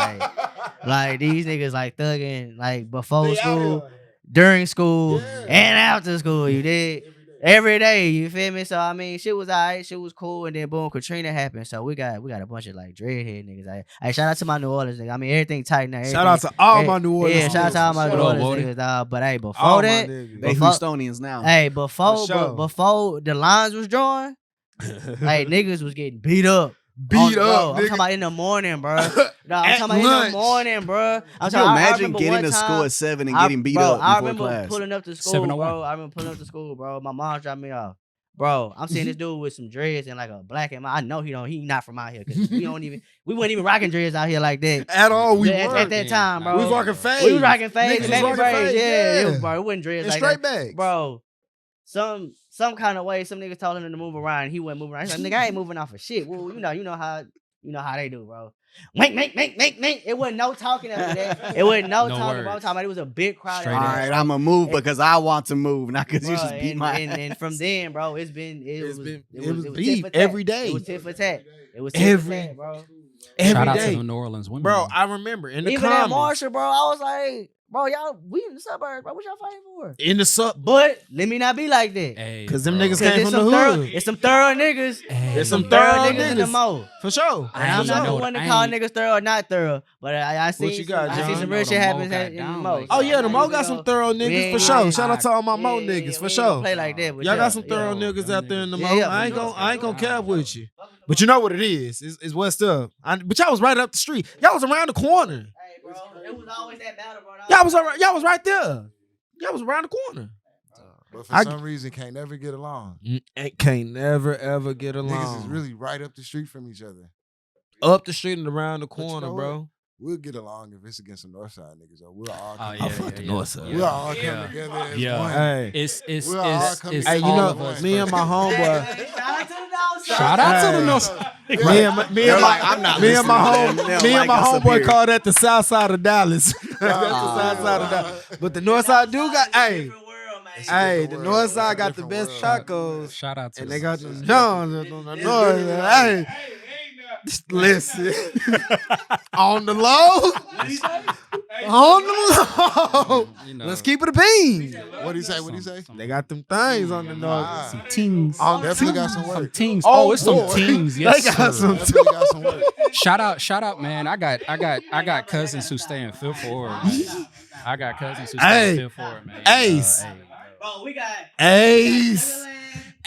Like these niggas like thugging like before school, during school, and after school. You did every day. You feel me? So I mean, shit was alright. Shit was cool, and then boom, Katrina happened. So we got a bunch of like dreadhead niggas. Hey, shout out to my New Orleans niggas. I mean, everything tight now. Shout out to all my New Orleans. Yeah, shout out to all my niggas, New for Orleans sure. niggas, dog. But hey, before All my that, niggas. They Before- Houstonians now. hey, before sure. before the lines was drawn, hey, niggas was getting beat up. Beat Bro, up, I'm talking nigga. about in the morning, bro. No, I'm At talking about in lunch. the morning, bro. I'm Can you talking. I imagine remember getting one to school time- at 7 and getting beat up I before remember class? pulling up to school, 701. bro. I remember pulling up to school, bro. My mom dropped me off. Bro, I'm seeing this dude with some dreads and like a black and I know he not from out here because we weren't even rocking dreads out here like that. At all, we at weren't. that time, bro. We was rocking fades. We was rocking fades, Niggas was baby rocking braids. fades, Yeah, yeah. it was, bro. It wasn't dreads And like straight that. bags. Bro. Some kind of way, some niggas told him to move around. He wasn't moving around. He's like, nigga, I ain't moving off of shit. Well, you know how they do, bro. Make. It wasn't no talking after that. It wasn't no No talking, bro. I'm words. talking about it was a big crowd. Straight All up. right, I'ma move because I want to move, not because you Bro, just beat and, my and, ass. and from then, bro, it was beef tit for tat. every day. It was tit for tat. It was tit Every- for tat, bro. Every Shout out day. to the New Orleans women. Bro, though. I remember in the Even at comments. Marshall, bro, I was like, bro, y'all, we in the suburbs, bro. What y'all fighting for? In the sub, But let me not be like that. Hey, because them bro. niggas 'Cause came it's from the some thorough, hood. it's some thorough niggas. Hey, It's some Thorough thorough niggas in the niggas. mo. For sure. I And I'm ain't not the know one to that. call I ain't- niggas thorough or not thorough, but I see you got, I see John? some I real know shit the happen Mo got in the down mo. like Oh that. yeah, the We Mo ain't got some gonna- thorough we niggas ain't- for we sure. ain't- Shout out to all my Mo we niggas ain't for gonna sure. Play like that, but Y'all yeah, got some thorough yeah. niggas out there in the Mo. Yeah, I ain't for gonna sure. cap with you. But you know what it is? It's what's up. But y'all was right up the street. Y'all was around the corner. Hey, bro, it was always that battle, bro. Y'all was right there. Y'all was around the corner. But for I- some reason, can't never get along. Can't never ever get Niggas is along. really right up the street from each other. Up the street and around the But you corner, know bro. We'll get along if it's against some Northside niggas. Or we'll all Oh, come yeah, I fuck the yeah, North yeah. Side. We'll all come Yeah. together as Yeah. one. Hey, It's We'll all come it's hey, you all know, of us, me and my homeboy. Hey, shout out to the dog. Shout out to the Hey. North. Me and my I'm not me and my listening home to them. They don't me and like my us up homeboy here. call that the South Side of Dallas. That's the South Side of Dallas. But the North Side do got hey. Hey, the North Side got the best tacos. Shout out to And the they got North them Side. Johns on the north. Hey, just listen. On the low. On the low. You know, Let's keep it a bean. What'd he say? What'd he say? They got them things on the north. Ah, Tings. definitely got some Some work. tings. Oh, Oh, it's some boy. tings. Yes, They got sir. some- Definitely got some work. Shout out, man. I got cousins who stay in Fifth Ward. Man. I got cousins who stay Hey. in Fifth Ward, man. Ace. Hey. Bro, we got Ace.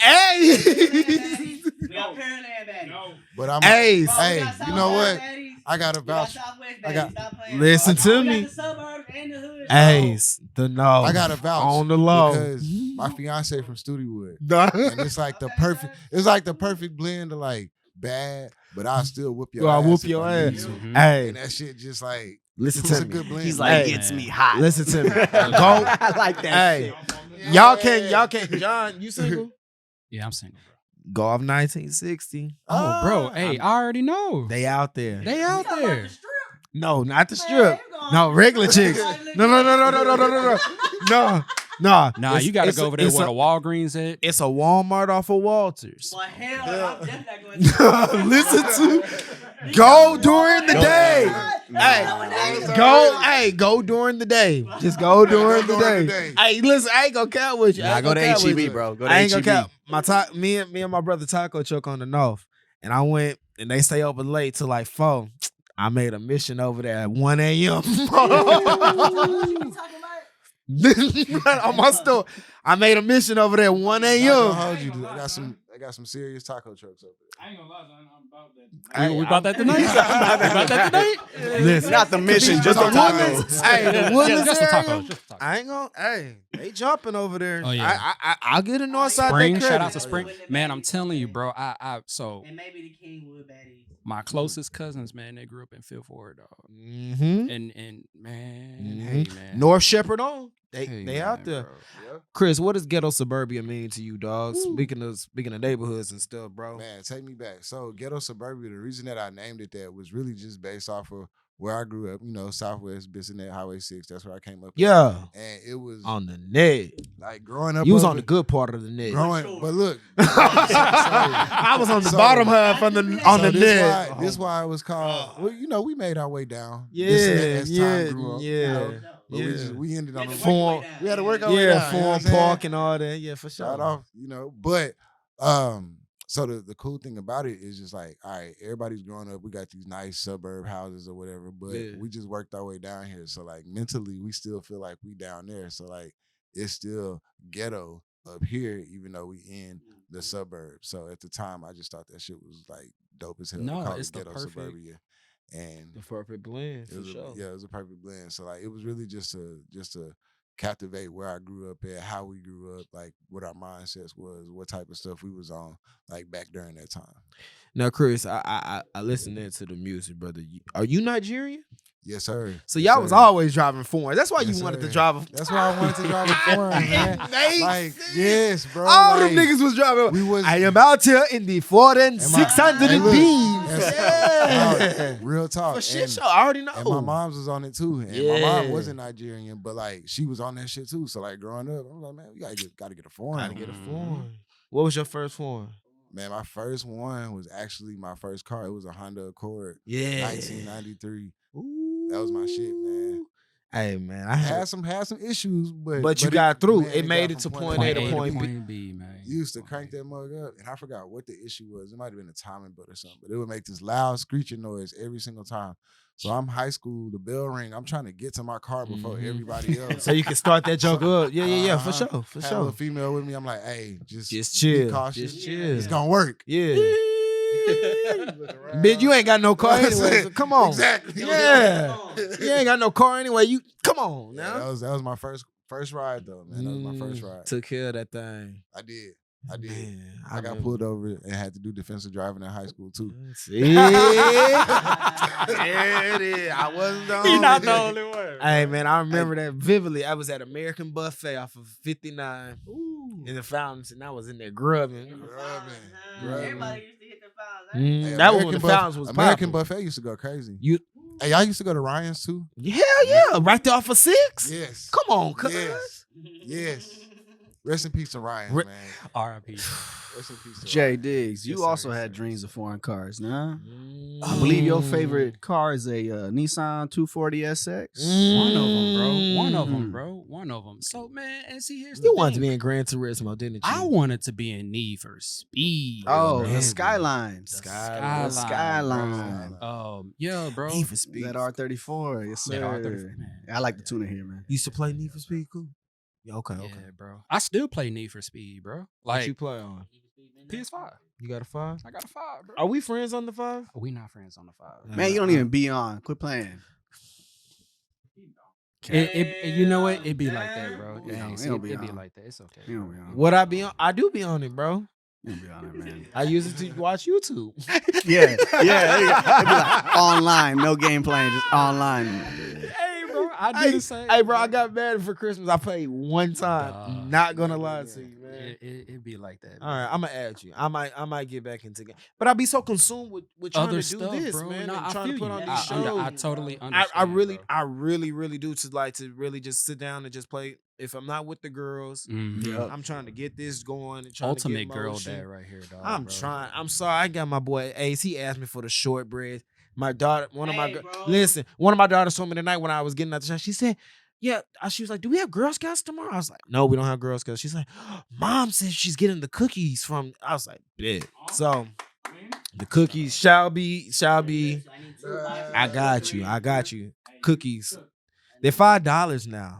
Ace. We got Pearland baddies. But I'm Ace. Bro, we Hey, got you know Southwest what? baddies. I got to We got vouch. Southwest I got- baddies. Stop playing. Listen to We me. got the suburbs and the hood. Ace. The north. I got to vouch On the low. because my fiance from Studewood, and it's like the perfect blend of like bad, but I'll still whoop your I'll ass. whoop if your I need ass. to. Mhm. Hey, And that shit just like listen it's to a me. good blend. He's like, Hey, gets man. me hot. Listen to me. Go. I like that. Hey, shit. y'all can't. John, you single? Yeah, I'm single, bro. Go off 1960. Oh, bro. Hey, I already know. They out there. They out there. No, not the strip. No, regular chicks. No. Nah, It's- you got to it's go a- over there it's where a- the Walgreens at. It's a Walmart off of Walters. Well, hell, I'm definitely not going to. Listen to. Go during the day. Hey, go during the day. Just go during the day. Hey, listen, I ain't gonna count with you. I Nah, ain't go to gonna count with HEB, you. bro. Go to I ain't HEB. gonna count. Me and my brother Taco Chuck on the north, and I went and they stay open late till like 4. I made a mission over there at 1 a.m. on my store. I made a mission over there at 1 Not gonna a.m. hold you. I got some serious taco trucks over there. I ain't gonna lie, son, I'm about that. We about that tonight? We about that tonight? Listen, Not the mission, just the tacos. Hey, the Woodlands Just the area, tacos. Just the tacos. I ain't gonna. Hey, they jumping over there. Oh, yeah. I'll get a north side. Spring, that shout credit. out to Spring. Man, I'm telling you, bro. So And maybe the Kingwood baddies. my closest cousins, man, they grew up in Fifth Ward, dog. Mm-hmm. And man, Mhm. hey, man. North Shepherd on. They out there. bro. Yeah. Chris, what does ghetto suburbia mean to you, dog? Speaking of neighborhoods and stuff, bro. Man, take me back. So ghetto suburbia, the reason that I named it that was really just based off of where I grew up, Southwest Bissonnette Highway 6. That's where I came up at. Yeah. And it was On the net. like growing up. You was up on the in- good part of the net. But look. I was on the bottom half on the net. This why it was called. Well, we made our way down. Yeah, As time yeah, grew up, yeah. But we ended on the Form, we had to work our way down. Form Park and all that. Yeah, for Start sure. off, But so the cool thing about it is just like, all right, everybody's growing up. We got these nice suburb houses or whatever, but we just worked our way down here. So like mentally, we still feel like we down there. So like it's still ghetto up here, even though we in the suburbs. So at the time, I just thought that shit was like dope as hell. No, to call it's it the ghetto perfect- suburbia. And The perfect blend, it for was sure. it was a perfect blend. So like it was really just to captivate where I grew up at, how we grew up, like what our mindsets was, what type of stuff we was on, like back during that time. Now, Chris, I listened to the music, brother. Are you Nigerian? Yes, sir. So Yes, y'all was sir. always driving foreign. That's why Yes, you wanted to sir. drive a. That's why I wanted to drive a foreign, man. Makes Like, sense. yes, bro. All like, them niggas was driving. we was. I am out here in the foreign 600 Hey, look, beams. that's- Yeah. real talk. For shit And- show, I already know. And my mom's was on it too. And my Yeah. mom wasn't Nigerian, but like she was on that shit too. So like growing up, I was like, man, we gotta get a foreign. Gotta get a foreign. What was your first foreign? Man, my first one was actually my first car. It was a Honda Accord, Yeah. 1993. Ooh. That was my shit, man. Hey man, I Had some issues, but you got through. man, It made got it to from point A to A point B. point B, man. You used to crank that mug up, and I forgot what the issue was. It might have been a timing belt or something, but it would make this loud screeching noise every single time. So I'm high school, the bell ring. I'm trying to get to my car before everybody else. So you can start that joke up. Yeah, for Uh-huh. sure, for Had a sure. little female with me. I'm like, hey, just chill, be cautious. just chill. It's gonna work. Yeah. Bitch, you ain't got no car anyway. So come on. Exactly. Yeah. You ain't got no car anyway. You come on Yeah, now. that was my first ride though, man. That was my first ride. Took care of that thing. I did. I did. Man, I got pulled over and had to do defensive driving in high school too. See? There it is. I wasn't the only not the one. only one. Hey man, I remember that vividly. I was at American Buffet off of 59 in the fountains, and I was in there grubbing. Everybody used to hit the fountains. Hey, That was when the American Buff- fountains was American popping. Buffet used to go crazy. You, Hey, I used to go to Ryan's too. hell yeah, right there off of 6. Yes. Come on, cuz. Yes. Yes. Rest in peace to Ryan, Re- man. R.I.P. Rest in peace to Jay Ryan. Diggs, you Yes, sir, also yes, had sir. dreams of foreign cars, nah? I believe your favorite car is a Nissan 240 SX. One of them, bro. One of Mm. them, bro. One of them. So, man, and see, here's the You wanted to thing. be in Gran Turismo, didn't you? I wanted to be in Need for Speed. Oh, man. the Skyline. Skyline. The Skyline. Yeah, bro. Need for Speed. That R34, yes That sir. R34, man. I like the tuner here, man. You used to play Need for Speed, cool. Yeah, okay, Yeah, okay. bro. I still play Need for Speed, bro. What Like you play on? PS5. You got a 5? I got a 5, bro. Are we friends on the 5? We not friends on the 5. Man, you don't even be on. Quit playing. You know what? It be like that, bro. Yeah, Yeah, it see, don't it be be on. like that. It's okay. You don't be on. What I be on? I do be on it, bro. You don't be on it, man. I use it to watch YouTube. Yeah, yeah. It'd be like online, no game playing, just online. Hey, bro. I Hey, do the same. hey, bro, I got mad for Christmas. I played one time. Dog. Not gonna lie to you, man. It be like that. All right, I'm gonna add you. I might get back into game, but I be so consumed with trying Other to do stuff, this, bro. man, No, and I trying to feel put you. on I these shows. I totally understand. I really do to like to really just sit down and just play. If I'm not with the girls, Mhm. I'm trying to get this going and trying Ultimate to get girl motion. dad right here, dog. I'm bro. trying. I'm sorry. I got my boy Ace. He asked me for the shortbread. My daughter, one of my Hey, bro. listen, one of my daughters told me tonight when I was getting out the shop. She said, "Yeah." She was like, "Do we have Girl Scouts tomorrow?" I was like, "No, we don't have Girl Scouts." She's like, "Mom says she's getting the cookies from." I was like, "Bet." So the cookies shall be. I got you. Cookies. They're $5 now.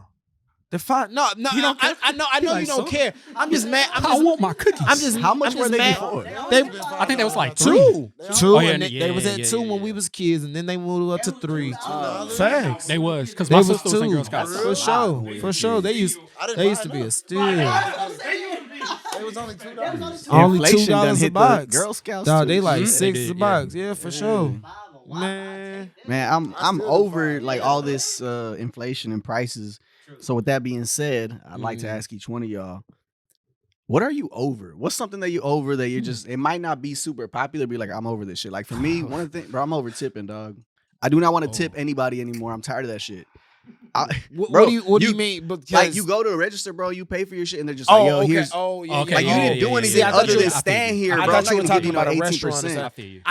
They're $5. No. You don't care? I know like, you don't so? care. I'm just mad. I want my cookies. I'm just. How much I'm were just they mad. before? I think that was like 2. They 2. Oh, yeah, and they was at 2 when we was kids, and then they moved up to 3. Facts. They was because They my was sister was in 2. Girl Scouts. For sure. They used to be a steal. It was only $2. Only Inflation done $2 a hit the box. Girl Scouts. Dog, too. they like Mhm. They 6 did, a yeah. box. Yeah, for sure. Man. Man, I'm still over defy like it. all this inflation and prices. So with that being said, I'd like to ask each one of y'all, what are you over? What's something that you over that you're just, it might not be super popular, be like, I'm over this shit. Like for me, one of the things, bro, I'm over tipping, dog. I do not want to tip anybody anymore. I'm tired of that shit. What do you mean? Because Like you go to a register, bro, you pay for your shit, and they're just like, yo, here's. Okay, Like you didn't do anything other than stand here, bro. I I'm thought you not were gonna talking give you about a no restaurant. 18%. I feel you.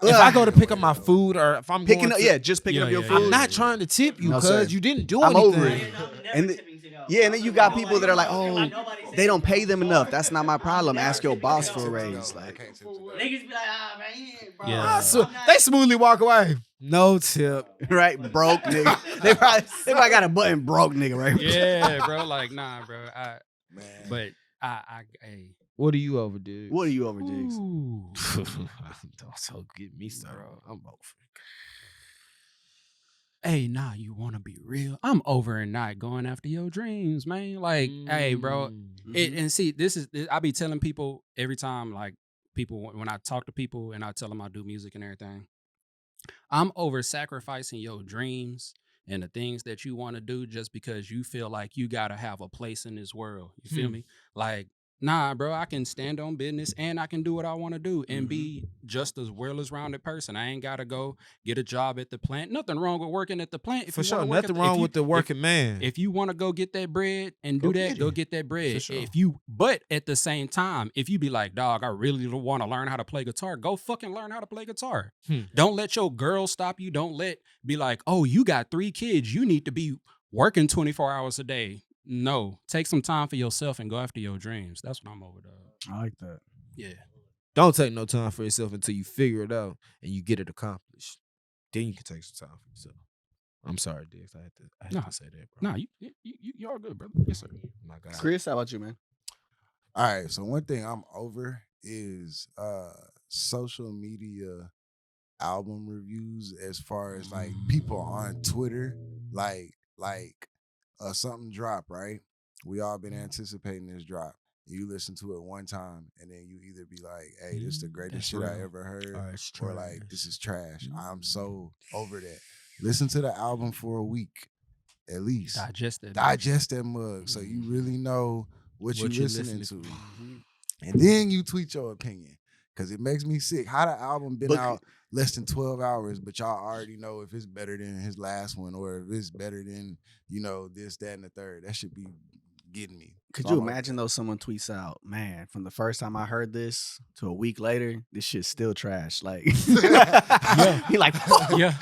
If I go to pick up my food or if I'm Picking going up, to, just picking up your yeah, food. I'm not trying to tip you No, because sir. you didn't do I'm anything. over it. And and then you got people that are like, oh, they don't pay them enough. That's not my problem. Ask your boss for a raise. Like, Niggas be like, man, bro. Yeah. They smoothly walk away. No tip. right, broke nigga. They probably got a button broke nigga, right? Yeah, bro. Like, nah, bro. Man. But hey. What are you over, dude? What are you over, Diggs? Ooh. Don't get me started. I'm over. Hey, nah, you want to be real? I'm over and not going after your dreams, man. Like, hey, bro. And see, I be telling people every time, like, people, when I talk to people and I tell them I do music and everything, I'm over sacrificing your dreams and the things that you want to do just because you feel like you got to have a place in this world. You feel me? Like, nah, bro, I can stand on business and I can do what I want to do and be just as well-rounded person. I ain't got to go get a job at the plant. Nothing wrong with working at the plant. For sure. Nothing wrong with the working man. If you want to go get that bread and Go do that, get go it. get that bread. For sure. But at the same time, if you be like, dog, I really want to learn how to play guitar, go fucking learn how to play guitar. Don't let your girl stop you. Don't be like, oh, you got 3 kids. You need to be working 24 hours a day. No, take some time for yourself and go after your dreams. That's what I'm over, dog. I like that. Yeah. Don't take no time for yourself until you figure it out and you get it accomplished. Then you can take some time for yourself. I'm sorry, Diggs. I had to say that, bro. Nah, you all good, brother. Yes, sir. My God. Chris, how about you, man? All right, so one thing I'm over is social media album reviews as far as like people on Twitter, like something drop, right? We all been anticipating this drop. You listen to it one time and then you either be like, hey, this is the greatest shit I ever heard, or like, this is trash. I'm so over that. Listen to the album for a week, at least. Digest that mug so you really know what you listening to. And then you tweet your opinion. Cause it makes me sick. How the album been out less than 12 hours, but y'all already know if it's better than his last one or if it's better than, this, that, and the third. That should be getting me. Could So you I'm imagine though someone tweets out, man, from the first time I heard this to a week later, this shit's still trash. Like, he like, fuck. Yeah.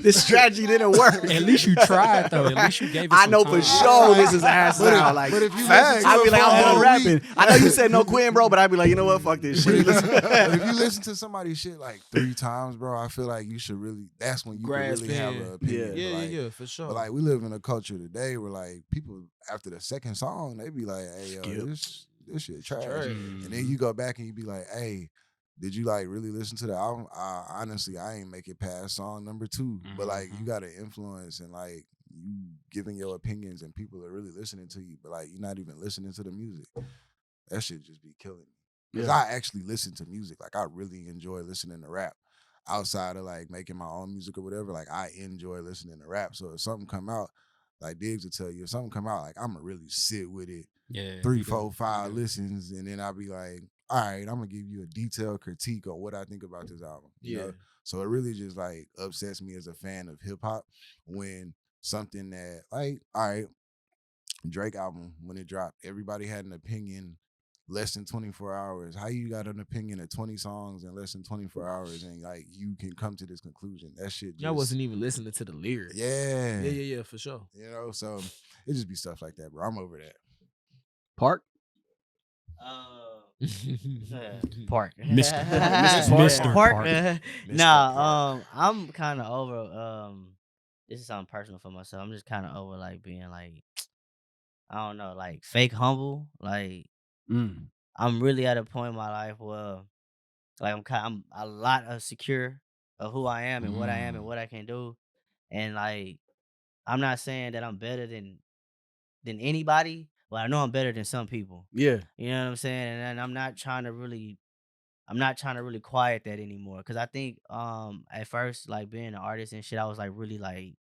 This strategy didn't work. At least you tried, though. At least you gave it I some know time. for sure this is ass now. Like, but if you facts, listen to I'd be it like, for I'm a done whole rapping. week. I know you said no quitting, bro, but I'd be like, you know what? Fuck this shit. but if you listen to somebody's shit like 3 times, bro, I feel like you should really, that's when you can Grasp really have in. an opinion. Yeah. But like, for sure. But like we live in a culture today where like people after the second song, they be like, hey, yo, this shit trash. And then you go back and you be like, hey, did you like really listen to the album? Honestly, I ain't make it past song number 2. But like you got to influence and like you giving your opinions and people are really listening to you, but like you're not even listening to the music. That shit just be killing me. Because I actually listen to music. Like I really enjoy listening to rap. Outside of like making my own music or whatever, like I enjoy listening to rap. So if something come out, like Diggs will tell you, if something come out, like I'm gonna really sit with it. Yeah. 3, 4, 5 listens, and then I'll be like, all right, I'm gonna give you a detailed critique on what I think about this album. You know? So it really just like upsets me as a fan of hip hop when something that like, all right, Drake album when it dropped, everybody had an opinion less than 24 hours. How you got an opinion of 20 songs in less than 24 hours and like you can come to this conclusion? That shit just, Y'all wasn't even listening to the lyrics. Yeah, for sure. So it just be stuff like that, bro. I'm over that. Park? Park. Mr. Park. Nah, I'm kind of over. This is something personal for myself. I'm just kind of over like being like, I don't know, like fake humble. Like I'm really at a point in my life where like I'm a lot secure of who I am and what I am and what I can do, and like I'm not saying that I'm better than anybody, but I know I'm better than some people. Yeah. You know what I'm saying? And I'm not trying to really quiet that anymore. Cause I think at first, like being an artist and shit, I was like really like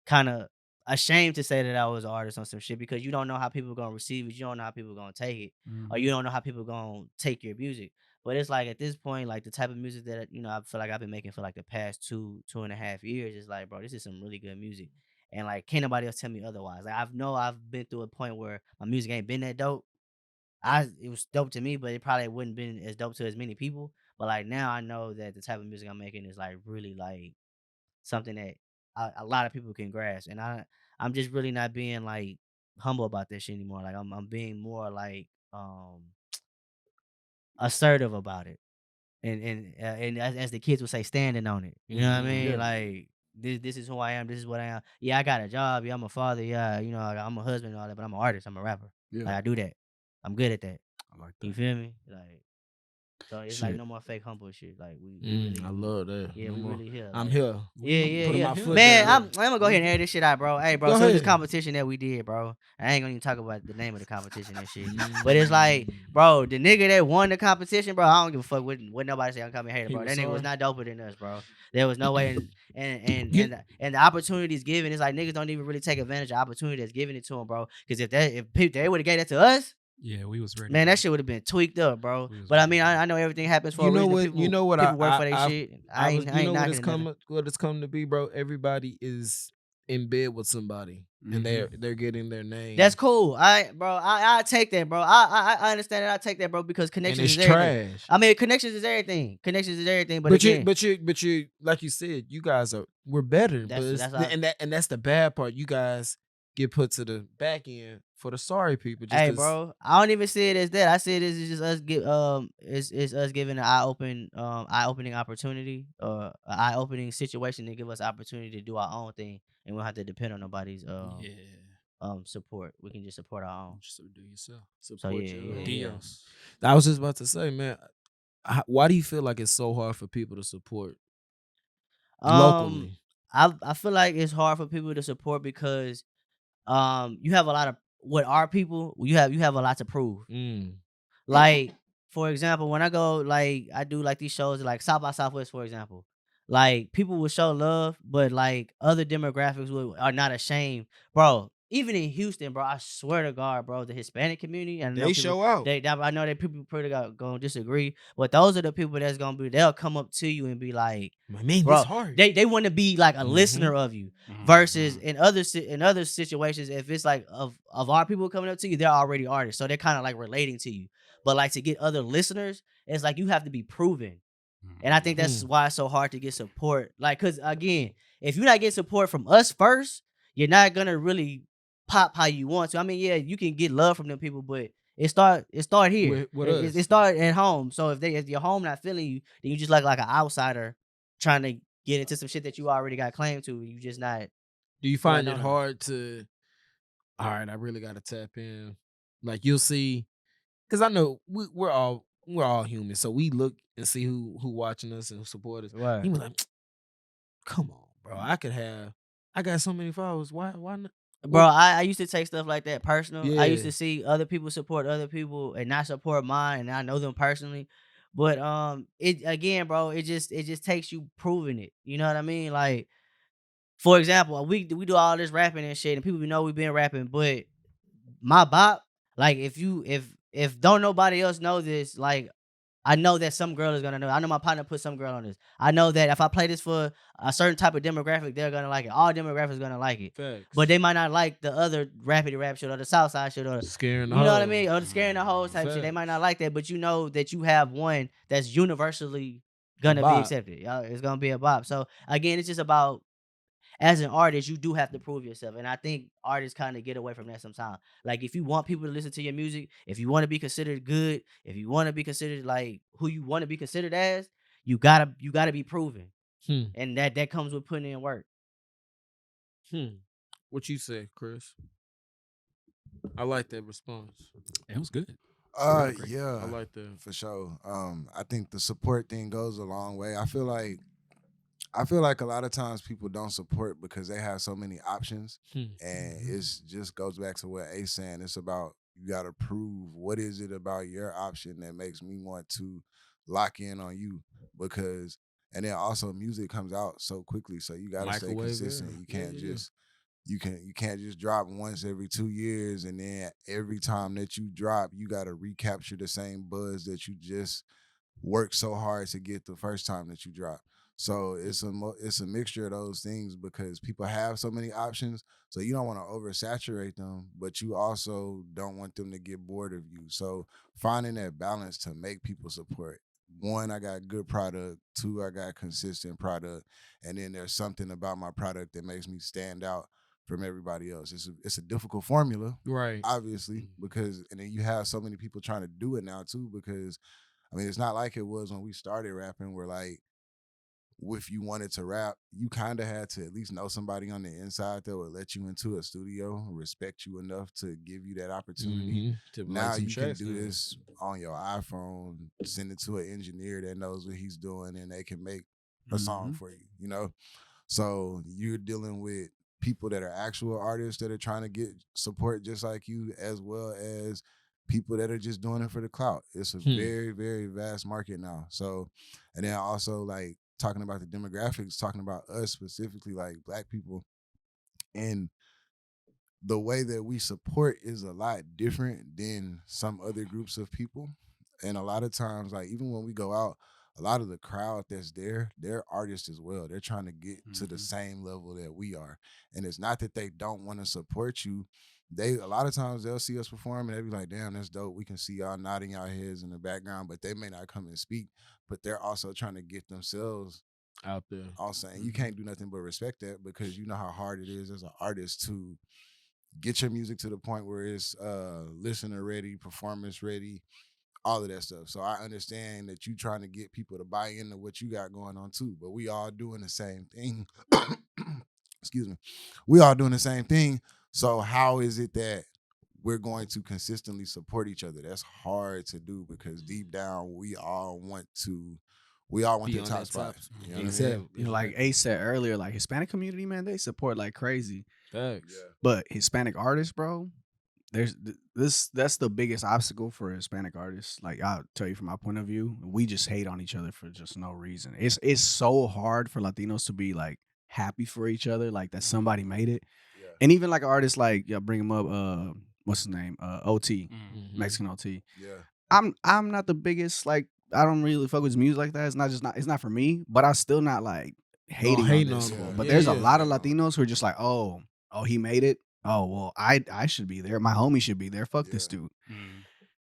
kind of ashamed to say that I was an artist on some shit because you don't know how people gonna receive it, you don't know how people gonna take it, or you don't know how people gonna take your music. But it's like at this point, like the type of music that I feel like I've been making for like the past 2.5 years, it's like, bro, this is some really good music. And like can't nobody else tell me otherwise. Like I've been through a point where my music ain't been that dope. It was dope to me, but it probably wouldn't been as dope to as many people. But like now I know that the type of music I'm making is like really like something that a lot of people can grasp. And I'm just really not being like humble about this shit anymore. Like I'm being more like assertive about it. And as the kids would say, standing on it. You know what I mean? Yeah. Like this is who I am. This is what I am. Yeah, I got a job. Yeah, I'm a father. Yeah, I'm a husband and all that. But I'm an artist. I'm a rapper. Yeah. Like I do that. I'm good at that. I like You that. feel me? Like so it's like Shit. no more fake humble shit. Like we really, I love that. yeah, No we more. really here. I'm Like, here. yeah. Putting my foot Man, down. I'm gonna go ahead and air this shit out, bro. Hey, bro. Go So this ahead. competition that we did, bro. I ain't gonna even talk about the name of the competition and shit. But it's like, bro, the nigga that won the competition, bro. I don't give a fuck what nobody say. I'm coming here, He bro. was That nigga was sorry? not doper than us, bro. There was no way. You- And the opportunities given, it's like niggas don't even really take advantage of opportunity that's given it to them, bro. Because if they would have gave that to us, Yeah, we was ready. man, bro. that shit would have been tweaked up, bro. We was But I ready, mean, bro. I know everything happens for You a know reason. what? People, You know what? people work for their I shit. I ain't you know what knocking it's it, nothing. coming. What it's coming to be, bro. Everybody is in bed with somebody, and they're getting their name. That's cool. I take that, bro. I understand that. I take that, bro, because and connections it's is everything. trash. I mean, connections is everything. Connections is everything. But But again, you, like you said, you guys we're better. That's the bad part. You guys get put to the back end for the sorry people. Just hey, 'cause- bro, I don't even see it as that. I see it as it's just us it's us giving an eye opening opportunity or an eye opening situation to give us opportunity to do our own thing, and we don't have to depend on nobody's support. We can just support our own. Just do yourself. support your yeah. Dios. I was just about to say, man. Why do you feel like it's so hard for people to support locally? I feel like it's hard for people to support because you have a lot of what our people you have a lot to prove. Like for example, when I go like I do like these shows like South by Southwest, for example, like people will show love, but like other demographics are not ashamed, bro. Even in Houston, bro, I swear to God, bro, the Hispanic community and They show out. I know that people pretty gonna disagree, but those are the people that's gonna be. They'll come up to you and be like, Man, bro, this hard. they want to be like a listener of you. Versus in other situations, if it's like of our people coming up to you, they're already artists, so they're kind of like relating to you. But like to get other listeners, it's like you have to be proven. And I think that's why it's so hard to get support. Like, cause again, if you're not getting support from us first, you're not gonna really pop how you want to. I mean, yeah, you can get love from them people, but it start here. With us. It start at home. So if your home not feeling you, then you just like an outsider trying to get into some shit that you already got claim to. You just not. Do you find no, it no. hard to? All right, I really got to tap in. Like you'll see, because I know we're all human, so we look and see who watching us and who support us. Right. You be like, come on, bro. I got so many followers. Why not? Bro, I used to take stuff like that personal. I used Yeah. to see other people support other people and not support mine, and I know them personally. But it again, bro, it just takes you proving it. You know what I mean? Like, for example, we do all this rapping and shit, and people know we've been rapping, but my bop, like if don't nobody else know this, like I know that some girl is gonna know. I know my partner put some girl on this. I know that if I play this for a certain type of demographic, they're gonna like it. All demographics gonna like it. Facts. But they might not like the other rapidy rap shit or the Southside shit or Scaring the you know what I hoes. mean? Or the scaring the hoes type shit. They might not like that, but you know that you have one that's universally gonna be bop. accepted. It's gonna be a bop. So again, it's just about as an artist, you do have to prove yourself. And I think artists kind of get away from that sometimes. Like if you want people to listen to your music, if you want to be considered good, if you want to be considered like who you want to be considered as, you gotta be proven. And that comes with putting in work. What you say, Chris? I like that response. It was good. Yeah, I like that. for sure. I think the support thing goes a long way. I feel like a lot of times people don't support because they have so many options, and it just goes back to what Ace saying. It's about you got to prove what is it about your option that makes me want to lock in on you because, and then also music comes out so quickly, so you got to stay Microwave, consistent. yeah. You can't Yeah. just you can't just drop once every 2 years, and then every time that you drop, you got to recapture the same buzz that you just worked so hard to get the first time that you drop. So it's a mixture of those things because people have so many options. So you don't want to oversaturate them, but you also don't want them to get bored of you. So finding that balance to make people support. One, I got good product. Two, I got consistent product. And then there's something about my product that makes me stand out from everybody else. It's a difficult formula, Right. obviously, because and then you have so many people trying to do it now too, because I mean it's not like it was when we started rapping where like if you wanted to rap, you kind of had to at least know somebody on the inside that would let you into a studio, respect you enough to give you that opportunity. Now you can do this on your iPhone, send it to an engineer that knows what he's doing, and they can make a song for you, you know? So you're dealing with people that are actual artists that are trying to get support just like you, as well as people that are just doing it for the clout. It's a very, very vast market now. So, and then also like talking about the demographics, talking about us specifically, like Black people, and the way that we support is a lot different than some other groups of people. And a lot of times, like even when we go out, a lot of the crowd that's there, they're artists as well. They're trying to get to the same level that we are. And it's not that they don't want to support you. A lot of times they'll see us perform and they'll be like, damn, that's dope. We can see y'all nodding our heads in the background, but they may not come and speak. But they're also trying to get themselves out there. Also, and you can't do nothing but respect that because you know how hard it is as an artist to get your music to the point where it's listener ready, performance ready, all of that stuff. So I understand that you trying to get people to buy into what you got going on too, but we all doing the same thing. Excuse me. We all doing the same thing. So how is it that we're going to consistently support each other? That's hard to do because deep down we all want the top spot. You know what I mean? You know, like Ace said earlier, like Hispanic community, man, they support like crazy. Thanks. Yeah. But Hispanic artists, bro, that's the biggest obstacle for Hispanic artists. Like I'll tell you from my point of view, we just hate on each other for just no reason. It's so hard for Latinos to be like happy for each other, like that somebody made it. Yeah. And even like artists like bring him up, what's his name? OT, Mexican OT. Yeah. I'm not the biggest, like I don't really fuck with his music like that. It's not for me, but I still not like hating on this. him. But Yeah, there's a yeah. lot of Latinos who are just like, oh, he made it. Oh well, I should be there. My homie should be there. Fuck this Yeah. dude.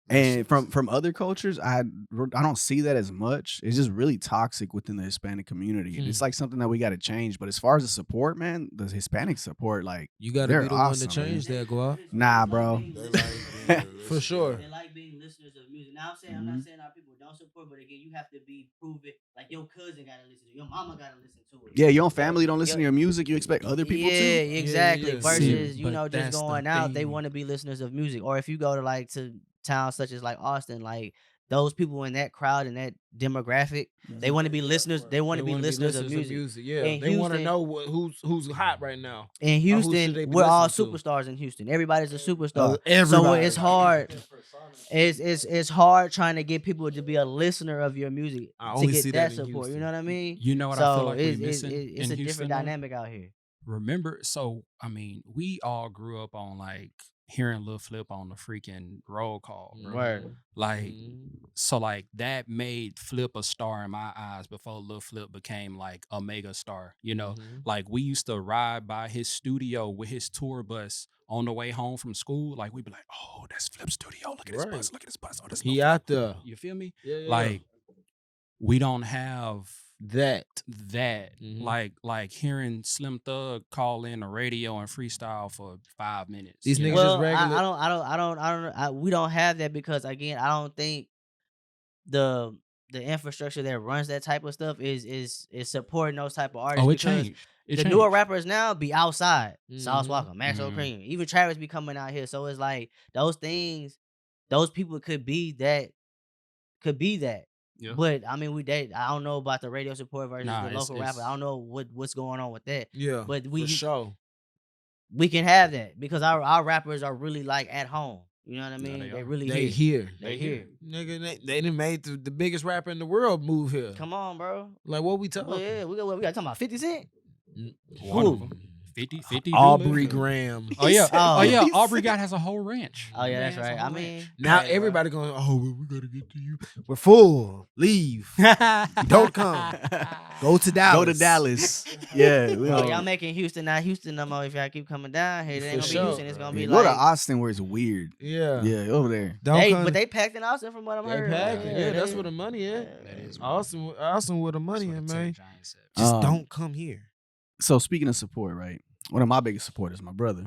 And from other cultures, I don't see that as much. It's just really toxic within the Hispanic community. It's like something that we got to change. But as far as the support, man, the Hispanic support, like You got to they're be the awesome, one to change that, Guap. Nah, bro. They like being For sure. They like being listeners of music. Now I'm not saying our people don't support, but again, you have to be proven. Like your cousin gotta listen to it, your mama gotta listen to it. Yeah, your own family don't listen to your music. You expect other people Yeah, to. exactly. Yeah. Versus See, you know but just that's the going out, they thing. want to be listeners of music. Or if you go to like to towns such as like Austin, like those people in that crowd and that demographic, they want to be listeners. They want to be wanna listeners of music. Yeah, In they want to Houston- know who's hot right now. In who should Houston, they be we're all listening to? superstars in Houston. Everybody's a superstar. So everybody. it's hard. It's hard trying to get people to be a listener of your music I to only get see that that in support. You Houston. know what I mean? You know what so I feel like it's, we're missing it's in a Houston, different though? dynamic out here. Remember, so I mean, we all grew up on like hearing Lil Flip on the freaking roll call, bro. Word. Like, so like that made Flip a star in my eyes before Lil Flip became like a mega star. You know, like we used to ride by his studio with his tour bus on the way home from school. Like we'd be like, "Oh, that's Flip's studio. Look at his bus. Look at his bus. Oh, that's He Lil out Flip." there. You feel me? Yeah. Like we don't have that. Like hearing Slim Thug call in the radio and freestyle for 5 minutes. These you niggas know? just regular. We don't have that because again, I don't think the infrastructure that runs that type of stuff is supporting those type of artists. Oh, it because changed. the newer rappers now be outside. Sauce Walker, Maxwell Mhm. Cream, even Travis be coming out here. So it's like those things, those people could be that. Yeah. But I mean, I don't know about the radio support versus Nah, the it's- local rapper. I don't know what's going on with that. Yeah, But for sure. we can have that because our rappers are really like at home. You know what I mean? they They are. really They here. here. They here. Nigga, they done made the biggest rapper in the world move here. Come on, bro. Like what we talking? Well, yeah, we got talking about 50 Cent. One of them. 50 do Aubrey live there. Graham. Oh yeah, Oh. Aubrey has a whole ranch. Oh yeah, Man that's has a right. I whole mean, Now hey, bro. everybody going, oh, well, we gotta get to you. We're full. Leave. ranch. Don't come. Go to Dallas. Go to Dallas. Yeah. We Bro, don't- y'all making Houston not Houston no more. If y'all keep coming down here, it ain't For gonna be sure. Houston. It's gonna be Go to like Austin where it's weird. Yeah. Yeah, over there. Don't they, come. but they packed in Austin from what I'm They heard. packing. Yeah, that's they- where the money is. That is Austin where the money is, man. Giants at. Just Um, don't come here. So speaking of support, right? One of my biggest supporters, my brother.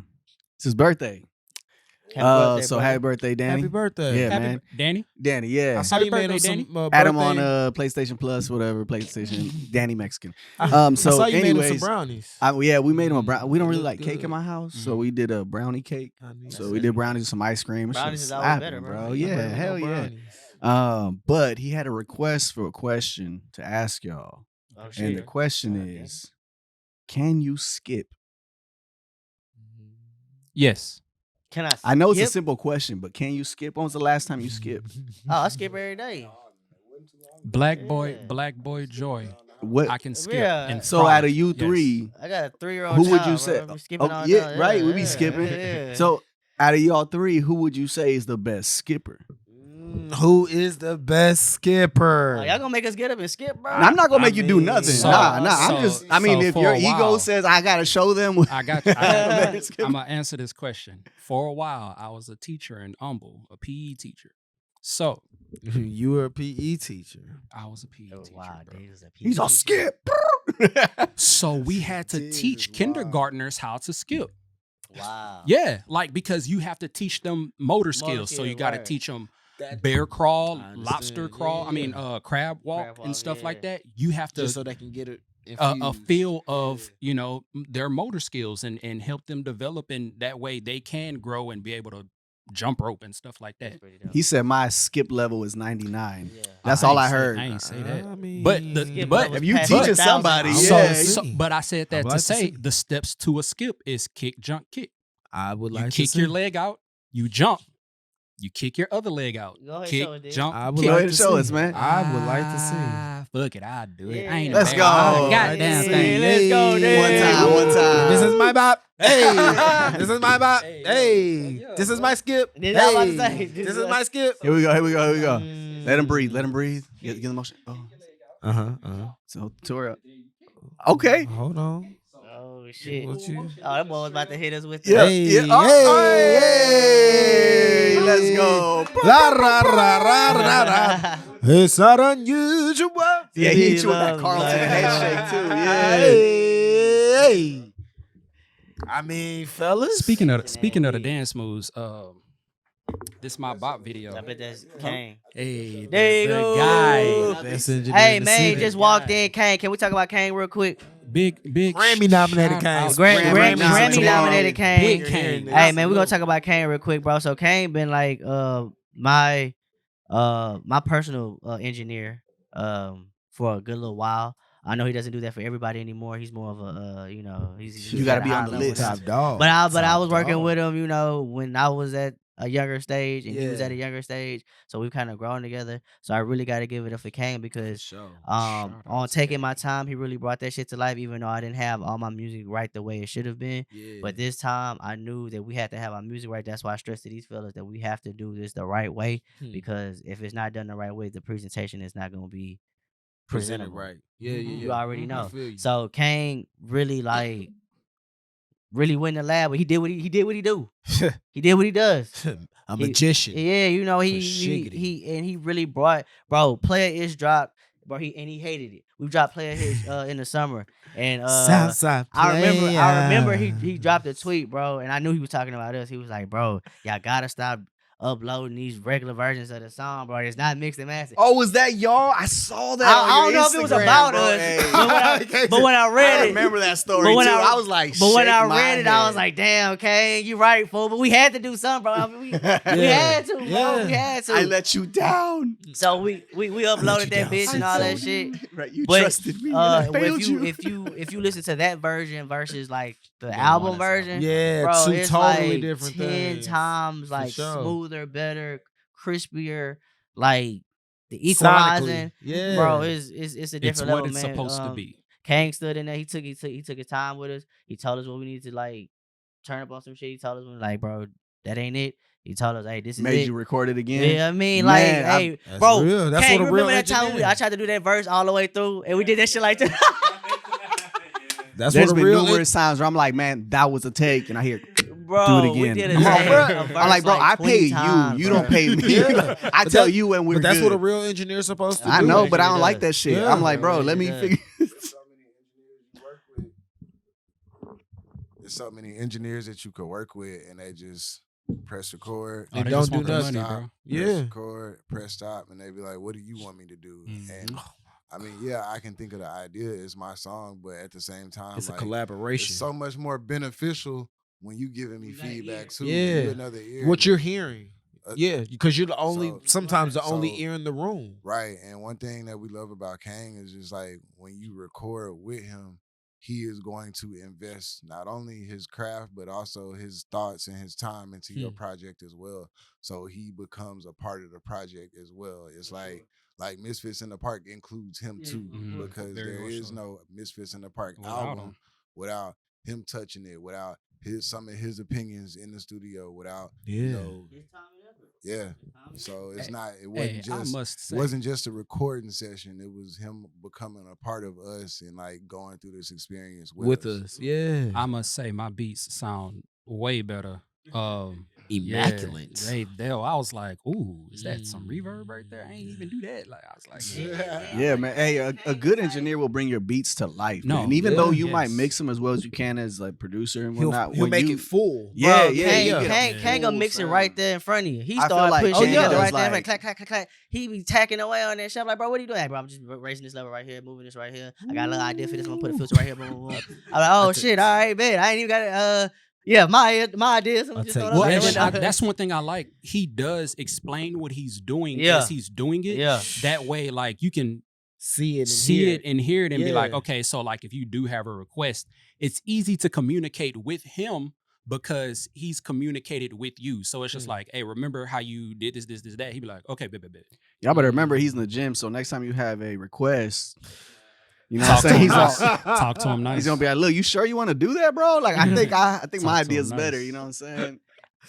It's his birthday. Happy birthday, So brother. happy birthday, Danny. Happy birthday. Yeah, Happy man. Danny. Danny, yeah. I saw Happy you made him birthday, some Add him on birthday- PlayStation Plus, whatever, PlayStation. Danny Mexican. I So saw you made him anyways, some brownies. we made him a brown. We don't They really look like cake good. in my house, so we did a brownie cake. I need So some. we did brownies with some ice cream. It shit Brownies was is always slapping, better, bro. bro. Yeah, Yeah, bro, hell no yeah. brownies. But he had a request for a question to ask y'all, Oh, and shit. the question Okay. is, can you skip? Yes. Can I? I know it's a skip? simple question, but can you skip? When was the last time you skipped? Oh, I skip every day. Black Yeah. boy joy. What? I can skip. Yeah. And So cry. out of you Yes. three, I got a 3-year-old. who would child, you say? Bro. We skipping Oh, all yeah, day. right. We be Yeah, skipping. yeah. So out of y'all three, who would you say is the best skipper? Who is the best skipper? Oh, y'all gonna make us get up and skip, bro? Now, I'm not gonna make you do mean, nothing. so- nah. so- I mean, so if for your a ego while- says I gotta show them, I got you. I'm gonna answer this question. For a while, I was a teacher in Humble, a PE teacher. So You were a PE teacher. I was a PE Oh, teacher. wow, bro. dude, was a he's a PE skip. So we had to Jeez, teach wow. kindergartners how to skip. Wow. Yeah, like because you have to teach them motor skills. So you skills, got to right. teach them bear crawl, I understand. lobster crawl. Yeah, I mean, yeah. crab walk Crab walk, and stuff like yeah. that. You have to Just so they can get it. a infused. feel of Yeah. their motor skills and help them develop, and that way they can grow and be able to jump rope and stuff like that. That's pretty dope. He said my skip level is 99. Yeah. That's all I ain't say- heard. I ain't say that. I mean, But the- Skip but levels if you past teaching 1,000. somebody, I So, would yeah, so- see. but I said I that would to like to say see. the steps to a skip is kick, jump, kick. I would You like to kick see. your leg out, you jump. You kick your other leg out. Go ahead, Kick, show it, dude. jump, I would kick. Go like ahead to and show see. us, man. I would like to see. Fuck it, I'll do it. Yeah. I ain't Let's embarrassed. go. Goddamn Yeah, thing. let's go, dude. One time. This is my bop. Hey, this is my bop. Hey, Hey, yeah, this is bro. my skip. This is what I was Hey, about to say. this is my skip. Here we go. Here we go. Here we go. Mm. Let him breathe. Let him breathe. Get the motion. Oh, Uh-huh. so tour up. Okay. Hold on. Oh shit. What you? Oh, that boy was about to hit us with Yeah. the Hey, Yeah. hey, Hey, let's go. La ra ra ra ra ra. It's not unusual. Yeah, he hit you with that Love, Carlton love. handshake too. Yeah. Hey. I mean, fellas. Speaking of the dance moves, this my bop video. I bet that's Kang. Hey, There you the go. guy, Best engineer Hey in the man, city. just walked in. Kang, can we talk about Kang real quick? big Grammy nominated shout Kang. out. Grammy Grammy nominated Kang. Big Kang. Hey man, we're gonna talk about Kang real quick, bro. So Kang been like my personal engineer for a good little while. I know he doesn't do that for everybody anymore. He's more of a he's You gotta at a be high on the level list. now. Top dog. But I was Top working dog. with him, when I was at a younger stage and he was Yeah. at a younger stage. So we've kind of grown together. So I really got to give it up for Kang because Sure. Shout out on to taking Kang. my time, he really brought that shit to life. Even though I didn't have all my music right the way it should have been, Yeah. but this time I knew that we had to have our music right. That's why I stressed to these fellas that we have to do this the right way because if it's not done the right way, the presentation is not going to be presented presentable. right. Yeah. You already I know. feel you. So Kang really really went in the lab, but he did what he do. He did what he does. a He- magician. Yeah, he shiggity. he really brought Player Ish dropped, bro. He hated it. We dropped Player Ish in the summer, and Southside I remember player. he dropped a tweet, bro, and I knew he was talking about us. He was like, bro, y'all gotta stop uploading these regular versions of the song, bro. It's not mixed and mastered. Oh, was that y'all? I saw that. I on don't your know if it was Instagram, about bro. us, Hey. but when I read I it, remember that story but when too. I- I was like, but when I shake my read it, I was head. like, damn, Kang, you right, fool. But we had to do something, bro. I mean, we had to, bro. Yeah. We had to. I let you down. So we uploaded that down, bitch and all that shit. Right, you But trusted me. and I failed if you listen to that version versus like the Yeah, album one that's version, Yeah, bro, two it's totally like different 10 things. times For like sure. smoother, better, crispier, like the equalizing. Sonically. Yeah. Bro, it's a It's different what level, it's man. supposed to be. Kang stood in there. He took his time with us. He told us what we need to like turn up on some shit. He told us like, bro, that ain't it. He told us, hey, this is Made it. you record it again. Yeah, I mean, Man, like, hey, That's bro, real. That's Kang, what a you real remember that time engineer. I tried to do that verse all the way through, and we did that shit like that. That's There's what a been real. numerous times where I'm like, man, that was a take, and I hear, Bro, do it we again. did Come on, bro. a verse I'm like, bro, I 20 pay you. times, You bro. don't pay me. Yeah. I But tell that- you when we're But that's good. what a real engineer's supposed to do. I know, but I Actually don't like does. that shit. Yeah. I'm like, bro, It let me does. figure. There's so many engineers that you could work with, and they just press record. Oh, they don't just do want the nothing. money, stop, bro. press Yeah. record, press stop, and they be like, "What do you want me to do?" And I mean, yeah, I can think of the idea as my song, but at the same time, It's a like, collaboration. it's so much more beneficial when you giving me feedback too. Yeah. You another ear. What you're hearing. Uh, Yeah, because you're the only, so- sometimes the only so- ear in the room. Right. And one thing that we love about Kang is just like when you record with him, he is going to invest not only his craft, but also his thoughts and his time into your project as well. So he becomes a part of the project as well. It's like Misfits in the Park includes him too, Mhm. because Very there much is so. no Misfits in the Park Without album him. without him touching it, without some of his opinions in the studio, without Yeah. you know, yeah. So it's not. It wasn't Hey, I just. must say, wasn't just a recording session. It was him becoming a part of us and like going through this experience with us. Yeah. I must say, my beats sound way better. Immaculate. I was like, ooh, is that some reverb right there? I ain't even do that. Like I was like, Yeah, man. Hey, a good engineer will bring your beats to life. No, man. And even though you yes. might mix them as well as you can as like producer and He'll whatnot, make you, it full. Yeah, Bro, yeah, Kang, you get a Kang full will mix it sound. right there in front of you. He I feel started like pushing Kang it does right there, like- like, clack, clack, clack, clack. He be tacking away on that shit. I'm like, bro, what are you doing? Hey, bro, I'm just raising this level right here, moving this right here. I got a little idea for this. I'm gonna put a filter right here. Boom, boom, boom. I'm like, oh shit, all right, man. I ain't even got it. Yeah, my ideas. I'm I'll just take throwing one. them well, out there. that's one thing I like. He does explain what he's doing Yeah. as he's doing it. Yeah. That way, like you can See it. And see hear it and hear it and be like, Yeah. okay, so like if you do have a request, it's easy to communicate with him because he's communicated with you. So it's just like, hey, remember how you did this, that? He'd be like, okay, bet. Y'all better remember he's in the gym. So next time you have a request, you know Talk what I'm saying? to him He's all, nice. Talk to him nice. he's gonna be like, look, you sure you want to do that, bro? Like, I think Talk my to idea's him better. nice. You know what I'm saying?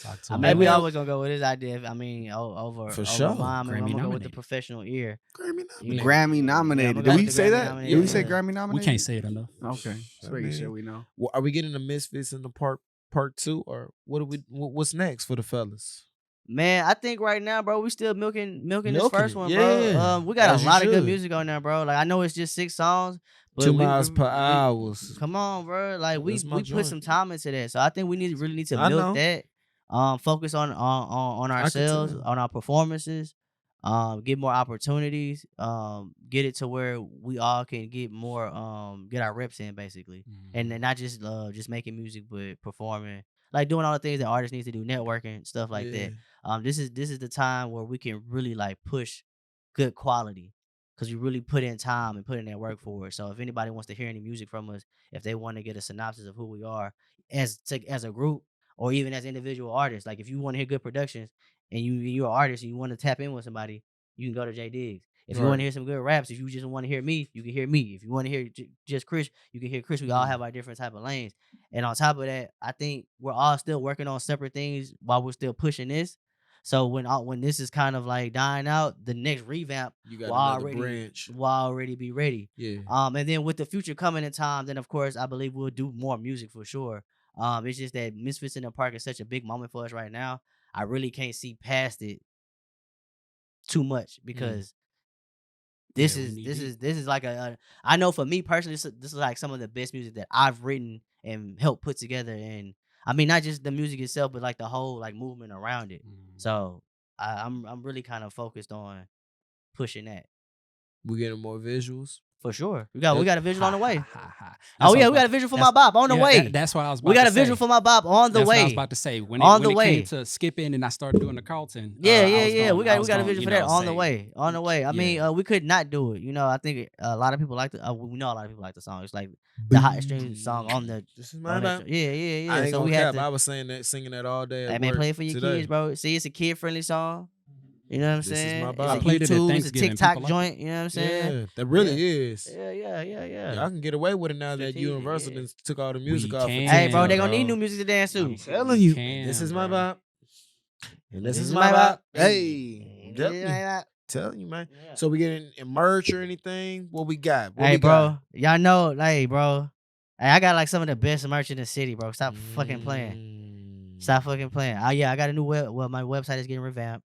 Talk to I him mean, we nice. always gonna go with his idea. I mean, over For over sure. mine. I'm Grammy gonna go with the nominated. professional ear. Grammy You know? Grammy nominated. Yeah, Did I'm we gonna say go with the that? Grammy Did we say nominated. Grammy We nominated? can't say it enough. Okay, just making sure we know. Well, are we getting the Misfits in the Park part 2, or what's next for the fellas? Man, I think right now, bro, we still milking this Milking first it, one, yeah. bro. We got As a you lot of good should. music on there, bro. Like I know it's just 6 songs, but 2 we- miles we- per we- hour. Come on, bro. Like we That's my put joint. some time into that, so I think we really need to I know. milk that. Focus on can ourselves, tell. on our performances. Get more opportunities. Get it to where we all can get more. Get our reps in basically, and then not just making music, but performing, like doing all the things that artists need to do, networking, stuff like that. This is the time where we can really like push good quality because we really put in time and put in that work for it. So if anybody wants to hear any music from us, if they want to get a synopsis of who we are as a group or even as individual artists, like if you want to hear good productions and you're an artist and you want to tap in with somebody, you can go to J Diggs. If you want to hear some good raps, if you just want to hear me, you can hear me. If you want to hear just Chris, you can hear Chris. We all have our different type of lanes. And on top of that, I think we're all still working on separate things while we're still pushing this. So when this is kind of like dying out, the next revamp You got will another branch. already be ready. Yeah. And then with the future coming in time, then of course I believe we'll do more music for sure. It's just that Misfits in the Park is such a big moment for us right now. I really can't see past it too much because this is like I know for me personally, this is like some of the best music that I've written and helped put together. And I mean, not just the music itself, but like the whole like movement around it. So I'm really kind of focused on pushing that We getting more visuals. for sure. We got a visual on the way. That's Oh yeah, what we got a visual for my bop on the way. That's what I was about We got to a visual say. for my bop on the That's what I was way. about to say. When On it, the when it way. came to skipping and I started doing the Carlton. Yeah. I We got was a gonna, vision you for that know, on the say- way. On the way. I mean, Yeah. we could not do it. You know, I think a lot of people like the. We know a lot of people like the song. It's like the highest streamed song on the. This is on my that bop. show. Yeah. I ain't So gonna we had cap. to. I was singing that all day. Hey at man, work play it for your today. kids, bro. See, it's a kid friendly song. You know what I'm This is saying? my It's vibe. a I played it at YouTube, it's a Thanksgiving. TikTok People like joint. You know what I'm saying? Yeah, that really is. Yeah. Y'all can get away with it now that Strategic, Universal yeah. done took all the music We off. can. Of Hey, bro, TikTok, they gonna need bro. new music to dance to. I'm telling you, can, this is my bro. vibe. And this is my vibe. Hey, This is definitely. my vibe. Telling you, man. Yeah. So we getting merch or anything? What we got? What Hey, we bro, y'all know, like, bro, hey, I got like some of the best merch in the city, bro. Stop fucking playing. Stop fucking playing. Oh yeah, I got a new my website is getting revamped.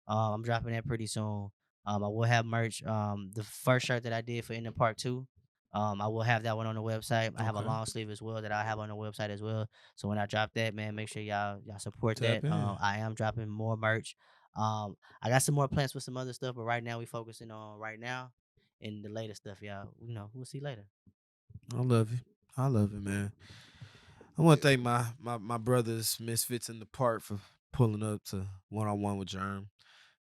I'm dropping that pretty soon. I will have merch. The first shirt that I did for In the Park 2, I will have that one on the website. I have a Okay. long sleeve as well that I have on the website as well. So when I drop that, man, make sure y'all support Tap that. in. I am dropping more merch. I got some more plans for some other stuff, but right now we focusing on right now and the latest stuff, y'all. You know, we'll see later. I love it. I love it, man. I want to thank my brothers, Misfits in the Park, for pulling up to one-on-one with Jerm.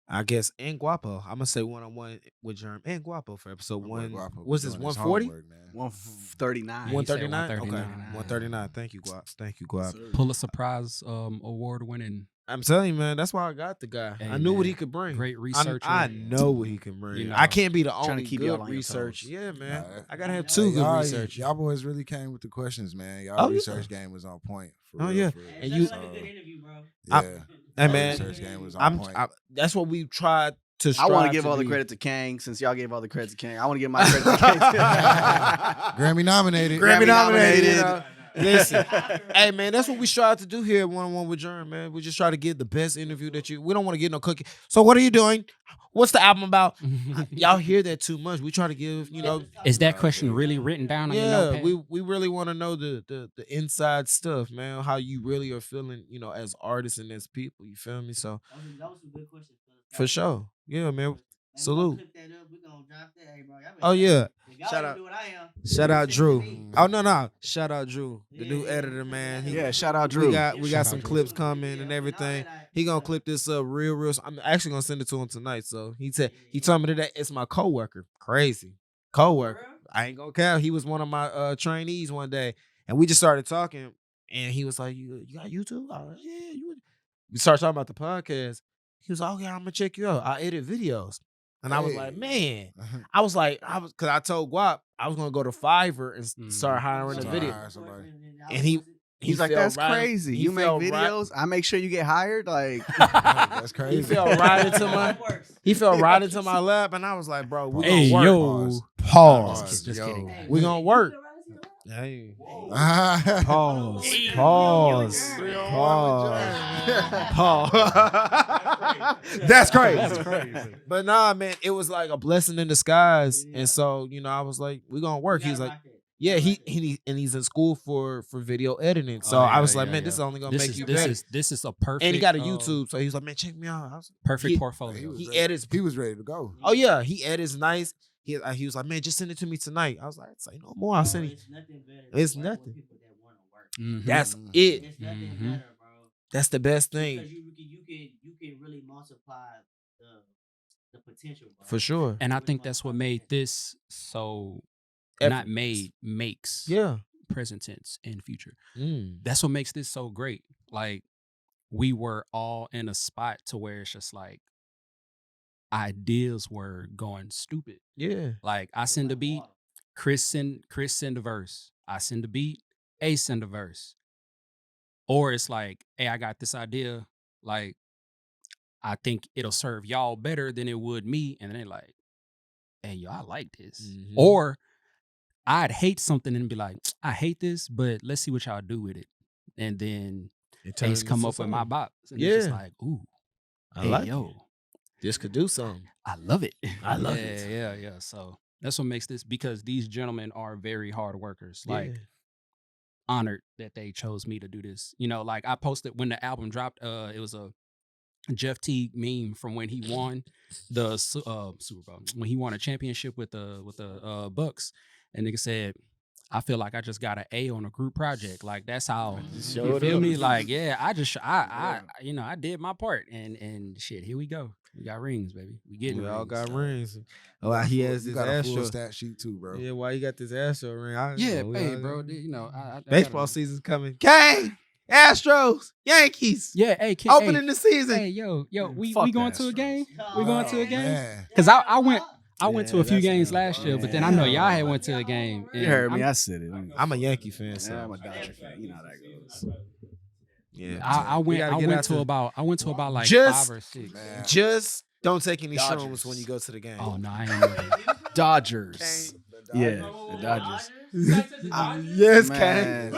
I guess and Guapo. I'm gonna say one-on-one with Jerm and Guapo for episode My boy one. Guapo What's be this? doing his 140? homework, man. 139. One- 139. Okay, 139. 139. Thank you, Guap. Thank you, Guap. Pulitzer Prize award winning. I'm telling you, man. That's why I got the guy. Hey, I knew what man, he could bring. great researcher. I know what he can bring. You know, I can't be the trying to only keep y'all good on your research. toes. Yeah, man. Nah, I gotta have Hey, two good y'all, research. Y'all boys really came with the questions, man. Y'all Oh, yeah. research game was on point. For Oh, real, yeah. for real. And you- So, interview, bro. yeah. Hey, Y'all man. research game was on point. That's what we tried to. I want to strive give all the be. credit to Kang since y'all gave all the credit to Kang. I want to give my credit to Kang. Grammy nominated. Grammy nominated. nominated. You know? Listen, hey man, that's what we strive to do here at 1-on-1 with Jerm, man. We just try to get the best interview that you. We don't want to get no cookie. So what are you doing? What's the album about? Y'all hear that too much. We try to give, Is that question really written down on your yeah, notepad? we really want to know the inside stuff, man. How you really are feeling, as artists and as people. You feel me? So That was some good questions. for sure, yeah, man. Salute. Clip that up. We gonna drop that. Hey, bro, y'all Oh yeah. if y'all Shout ain't out. do what I am. Shout out Drew. me. Oh no. Shout out Drew, the new Yeah. editor, man. Yeah, shout out Drew. We got Shout some out Drew. clips coming and everything. He gonna clip this up real. I'm actually gonna send it to him tonight. So he told me that it's my coworker. Crazy coworker. I ain't gonna count. He was one of my trainees one day, and we just started talking. And he was like, "You got YouTube?" I was like, "Yeah." We started talking about the podcast. He was like, "Okay, I'm gonna check you out. I edit videos." And I was like, Hey. "Man," because I told Guap I was gonna go to Fiverr and start hiring a Start video. hiring somebody. And He's like, fell that's right- crazy. he You make fell right- videos. I make sure you get hired. Like, That's crazy. He fell right into my lap, and I was like, "Bro, we Hey, gonna work." yo. Pause. Just kidding. We gonna work. Hey. Pause. Pause. Pause. That's crazy. But nah, man, it was like a blessing in disguise. And so, I was like, we gonna work. He's like, yeah, he's in school for video editing. So I was like, man, this is only gonna make you better. This is a perfect. And he got a YouTube, so he was like, man, check me out. I was perfect he- portfolio. he edits. He was ready to go. Oh yeah, he edits nice. He was like, man, just send it to me tonight. I was like, say no more. I'll send it. It's nothing better. It's than working nothing. with people that wanna work. Mhm. That's Mhm. it. It's nothing Mhm. better, bro. That's the best Because thing you can really multiply the potential, bro. for sure. And I think that's what made this so not made makes Yeah. present tense and future. Mm. That's what makes this so great. Like we were all in a spot to where it's just like ideas were going stupid. Yeah. Like I send a beat, Chris send a verse. I send a beat, A send a verse. Or it's like, hey, I got this idea. Like, I think it'll serve y'all better than it would me. And then they're like, hey, yo, I like this. Mhm. Or I'd hate something and be like, I hate this, but let's see what y'all do with it. And then Ace come up with my box. And it's just Yeah. like, ooh, I hey, like yo, it. This could do something. I love it. I love yeah, it. Yeah. So that's what makes this, because these gentlemen are very hard workers. Like, Yeah. honored that they chose me to do this. Like I posted when the album dropped, it was a Jeff Teague meme from when he won the Super Bowl, when he won a championship with the Bucks, and nigga said, I feel like I just got an A on a group project. Like that's how you showed feel up. me. Like I I did my part, and shit. Here we go. We got rings, baby. We getting We all rings. got rings. Oh, he has You this got a full Astro. stat sheet too, bro. Yeah, why you got this Astro ring? Yeah, we hey, all bro. got- I Baseball gotta- season's coming. Kang! Astros, Yankees. Yeah, hey, kid, Opening the season. Hey, yo, we Fuck going the to a Astros. game? We going to a game? Man. Because I went to a few that's games it. last year, but then I know y'all had went to a game. You And heard me. I'm- I said it. I'm a Yankee fan, Yeah, so I'm a Dodger fan. You know how that goes. yeah. I We went gotta get out to to- about like Just- 5 or 6. Man. Just don't take any Dodgers. shrooms when you go to the game. Oh no, I ain't know that. Dodgers. Kang, Yeah, the Dodgers. Yes, Man.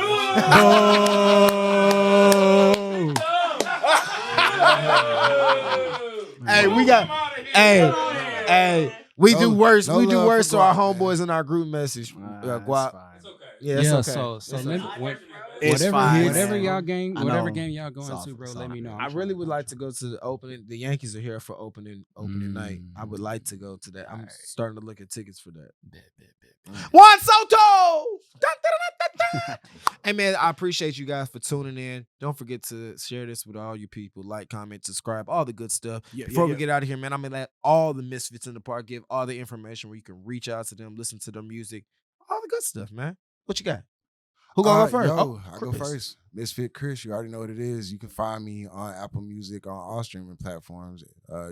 Hey, we got. Hey, we do worse. no We do love worse for to our Guap, man. homeboys in our group message. That's Guap. fine. Yeah, it's Yeah, okay. so let me, It's whatever fine, whatever man. y'all game I whatever know. game y'all going It's to, all- bro, it's let all me know. I really would like to go to the opening. The Yankees are here for opening night. I would like to go to that. I'm Alright. starting to look at tickets for that. Bet. Juan Soto! Dun, dun, dun, dun, dun. Hey man, I appreciate you guys for tuning in. Don't forget to share this with all you people. Like, comment, subscribe, all the good stuff. Before we get out of here, man, I'm gonna let all the Misfits in the Park give all the information where you can reach out to them, listen to their music, all the good stuff, man. What you got? Who gonna go first? I go Chris. first. Misfit Chris, you already know what it is. You can find me on Apple Music on all streaming platforms.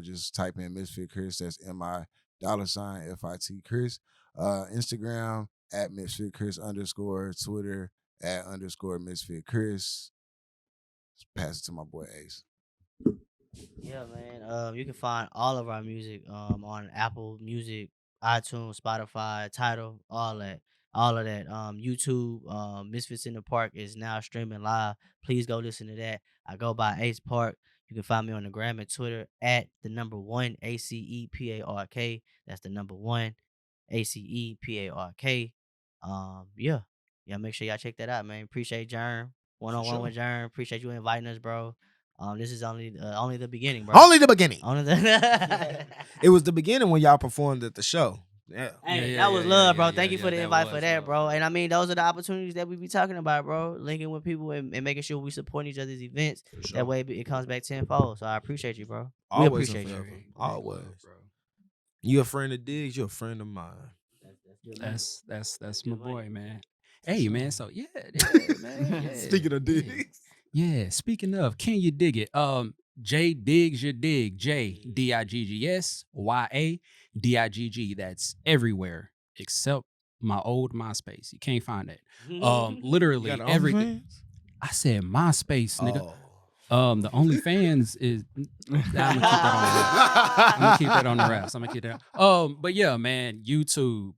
Just type in Misfit Chris. That's MI$FIT Chris. Instagram at Misfit Chris _. Twitter at _Misfit Chris. Pass it to my boy Ace. Yeah, man. You can find all of our music on Apple Music, iTunes, Spotify, Tidal, all that. YouTube, Misfits in the Park is now streaming live. Please go listen to that. I go by Ace Park. You can find me on the gram and Twitter at the number 1 ACEPARK. That's the number 1 ACEPARK. Yeah. Make sure y'all check that out, man. Appreciate Jerm. One-on-one with Jerm. Appreciate you inviting us, bro. This is only the beginning, bro. Only the beginning. Only the. It was the beginning when y'all performed at the show. Yeah. Hey, Yeah, that was yeah, love, yeah, bro. yeah, Thank you yeah, for the that invite for was that, love, bro. bro. And I mean, those are the opportunities that we be talking about, bro. Linking with people and making sure we support each other's events. That way it comes back tenfold. So I appreciate you, bro. We Always appreciate and you. forever. Always. You a friend of Diggs, you're a friend of mine. That's my boy, man. Hey, man. So yeah, man. Yeah. Speaking of Diggs. Yeah, speaking of, can you dig it? J Diggs your dig. J DIGGS YA DIGG. That's everywhere except my old MySpace. You can't find that. Literally You got everything. OnlyFans? I said MySpace, nigga. Oh. The OnlyFans is. I'm gonna keep that on the wraps. I'm gonna keep that. But yeah, man, YouTube,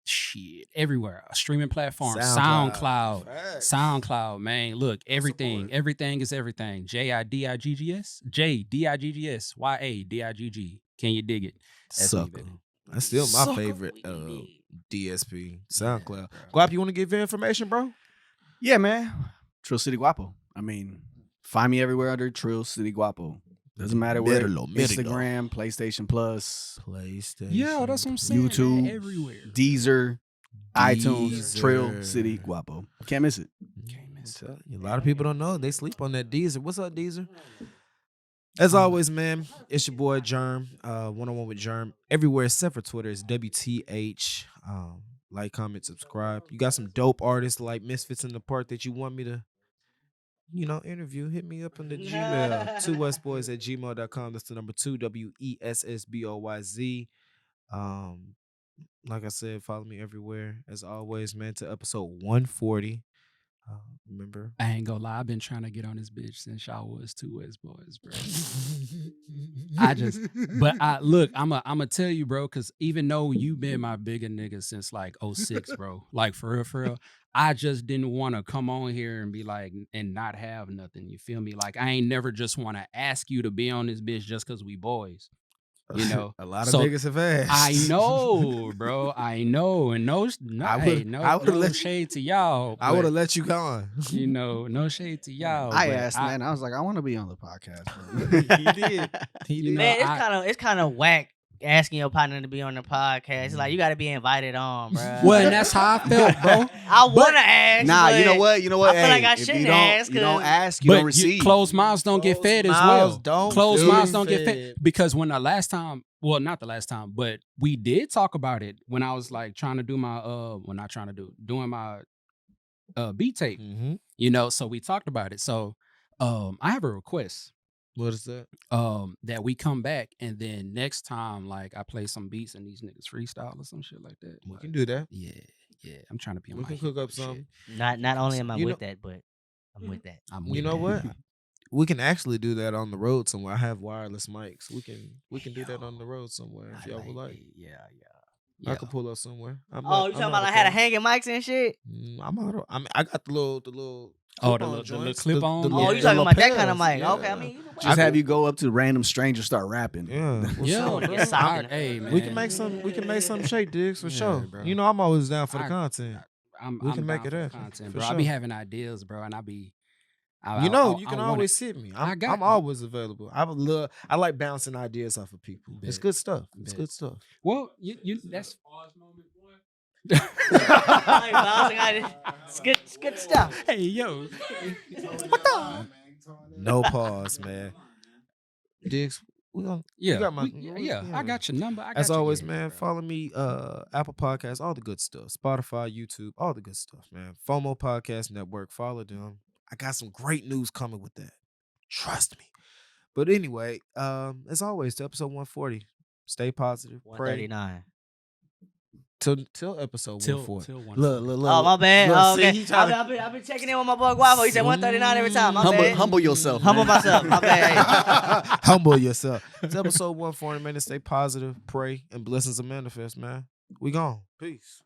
shit, everywhere. Streaming platform, SoundCloud. SoundCloud, man. Look, everything is everything. JIDIGGS, JDIGGS, YADIGG. Can you dig it? That's me, Sucker. baby. That's still my Sucker, favorite we dig. DSP, SoundCloud. bro. Guap, you want to give your information, bro? Yeah, man. Trill City Guapo. I mean, find me everywhere under Trill City Guapo. Doesn't matter where. Mirlo. Instagram, PlayStation Plus, PlayStation. Yeah, that's what I'm saying. YouTube, man, everywhere. Deezer, iTunes, Deezer. Trill City Guapo. Can't miss it. A lot of people don't know. They sleep on that Deezer. What's up, Deezer? As always, man, it's your boy Jerm. One-on-one with Jerm. Everywhere except for Twitter is WTH. Like, comment, subscribe. You got some dope artists like Misfits in the Park that you want me to, interview. Hit me up on the Gmail. 2westboys@gmail.com. That's the number 2 WESSBOYZ. Like I said, follow me everywhere. As always, man, to episode 140. Remember? I ain't gonna lie, I've been trying to get on this bitch since y'all was 2 West Boys, bro. I'm gonna tell you, bro, because even though you been my bigger nigga since like 06, bro, like for real, I just didn't want to come on here and be like, and not have nothing. You feel me? Like, I ain't never just want to ask you to be on this bitch just because we boys. You know, a lot of So, niggas have asked. I know, bro. I know, and no shade to y'all. I would have but, let you go on. you know, no shade to y'all. I but asked, man. I was like, I want to be on the podcast. He did. You know, Man, it's kind of whack asking your partner to be on the podcast. It's like you got to be invited on, bro. well, and that's how I felt, bro. I want to ask. Nah, but you know what? I feel like I if shouldn't you don't, ask, You don't 'cause- ask, you But don't receive. closed mouths don't get fed as mouths well. don't Closed get mouths don't get fed. fed because when the last time, well, not the last time, but we did talk about it when I was like trying to do my doing my beat tape. Mm-hmm. You know, so we talked about it. So I have a request. What is that? That we come back and then next time, like I play some beats and these niggas freestyle or some shit like that. We Like, can do that. yeah. I'm trying to be on We my can hip cook up hop shit. something. Not only am I You with know- that, but I'm with that. I'm You with know that. what? We can actually do that on the road somewhere. I have wireless mics. We can do that on the road somewhere if I y'all would like. it. Yeah. I could pull up somewhere. Oh, you talking about like had a hanging mics and shit? I got the little. Oh, clip-on the little joints, clip-on? Oh, Yeah. you talking about that kind of lapels, mic? Okay, I yeah. mean, either way. Just have you go up to random strangers, start rapping. Yeah, what's Yeah, up, Get bro? socked. Hey, man. We can make some shake digs for Yeah, sure. bro. You know, I'm always down for the I- content. I'm we can make down it for the happen, content, for bro. I sure. be having ideas, bro, and You know, you can I wanna- always hit me. I got I'm you. always available. I like bouncing ideas off of people. It's Bet. good stuff. It's Bet. good stuff. Well, you that's It's good stuff. hey yo. No pause, man. Diggs, we gonna Yeah, you got my, I got your number. I got As your- always, yeah, man, bro. follow me, Apple Podcasts, all the good stuff, Spotify, YouTube, all the good stuff, man. FOMO Podcast Network, follow them. I got some great news coming with that. Trust me. But anyway, as always, to episode 140, stay positive, pray 139. till episode Till 140. 140. Look. Oh, my bad. Look, Oh, see, okay. he tryna- I've been checking in with my boy Guapo. He said 139 every time. My Humble, bad. humble yourself. Humble man. myself. My bad. Humble yourself. It's episode 140, man. Stay positive, pray, and blessings of manifest, man. We gone. Peace.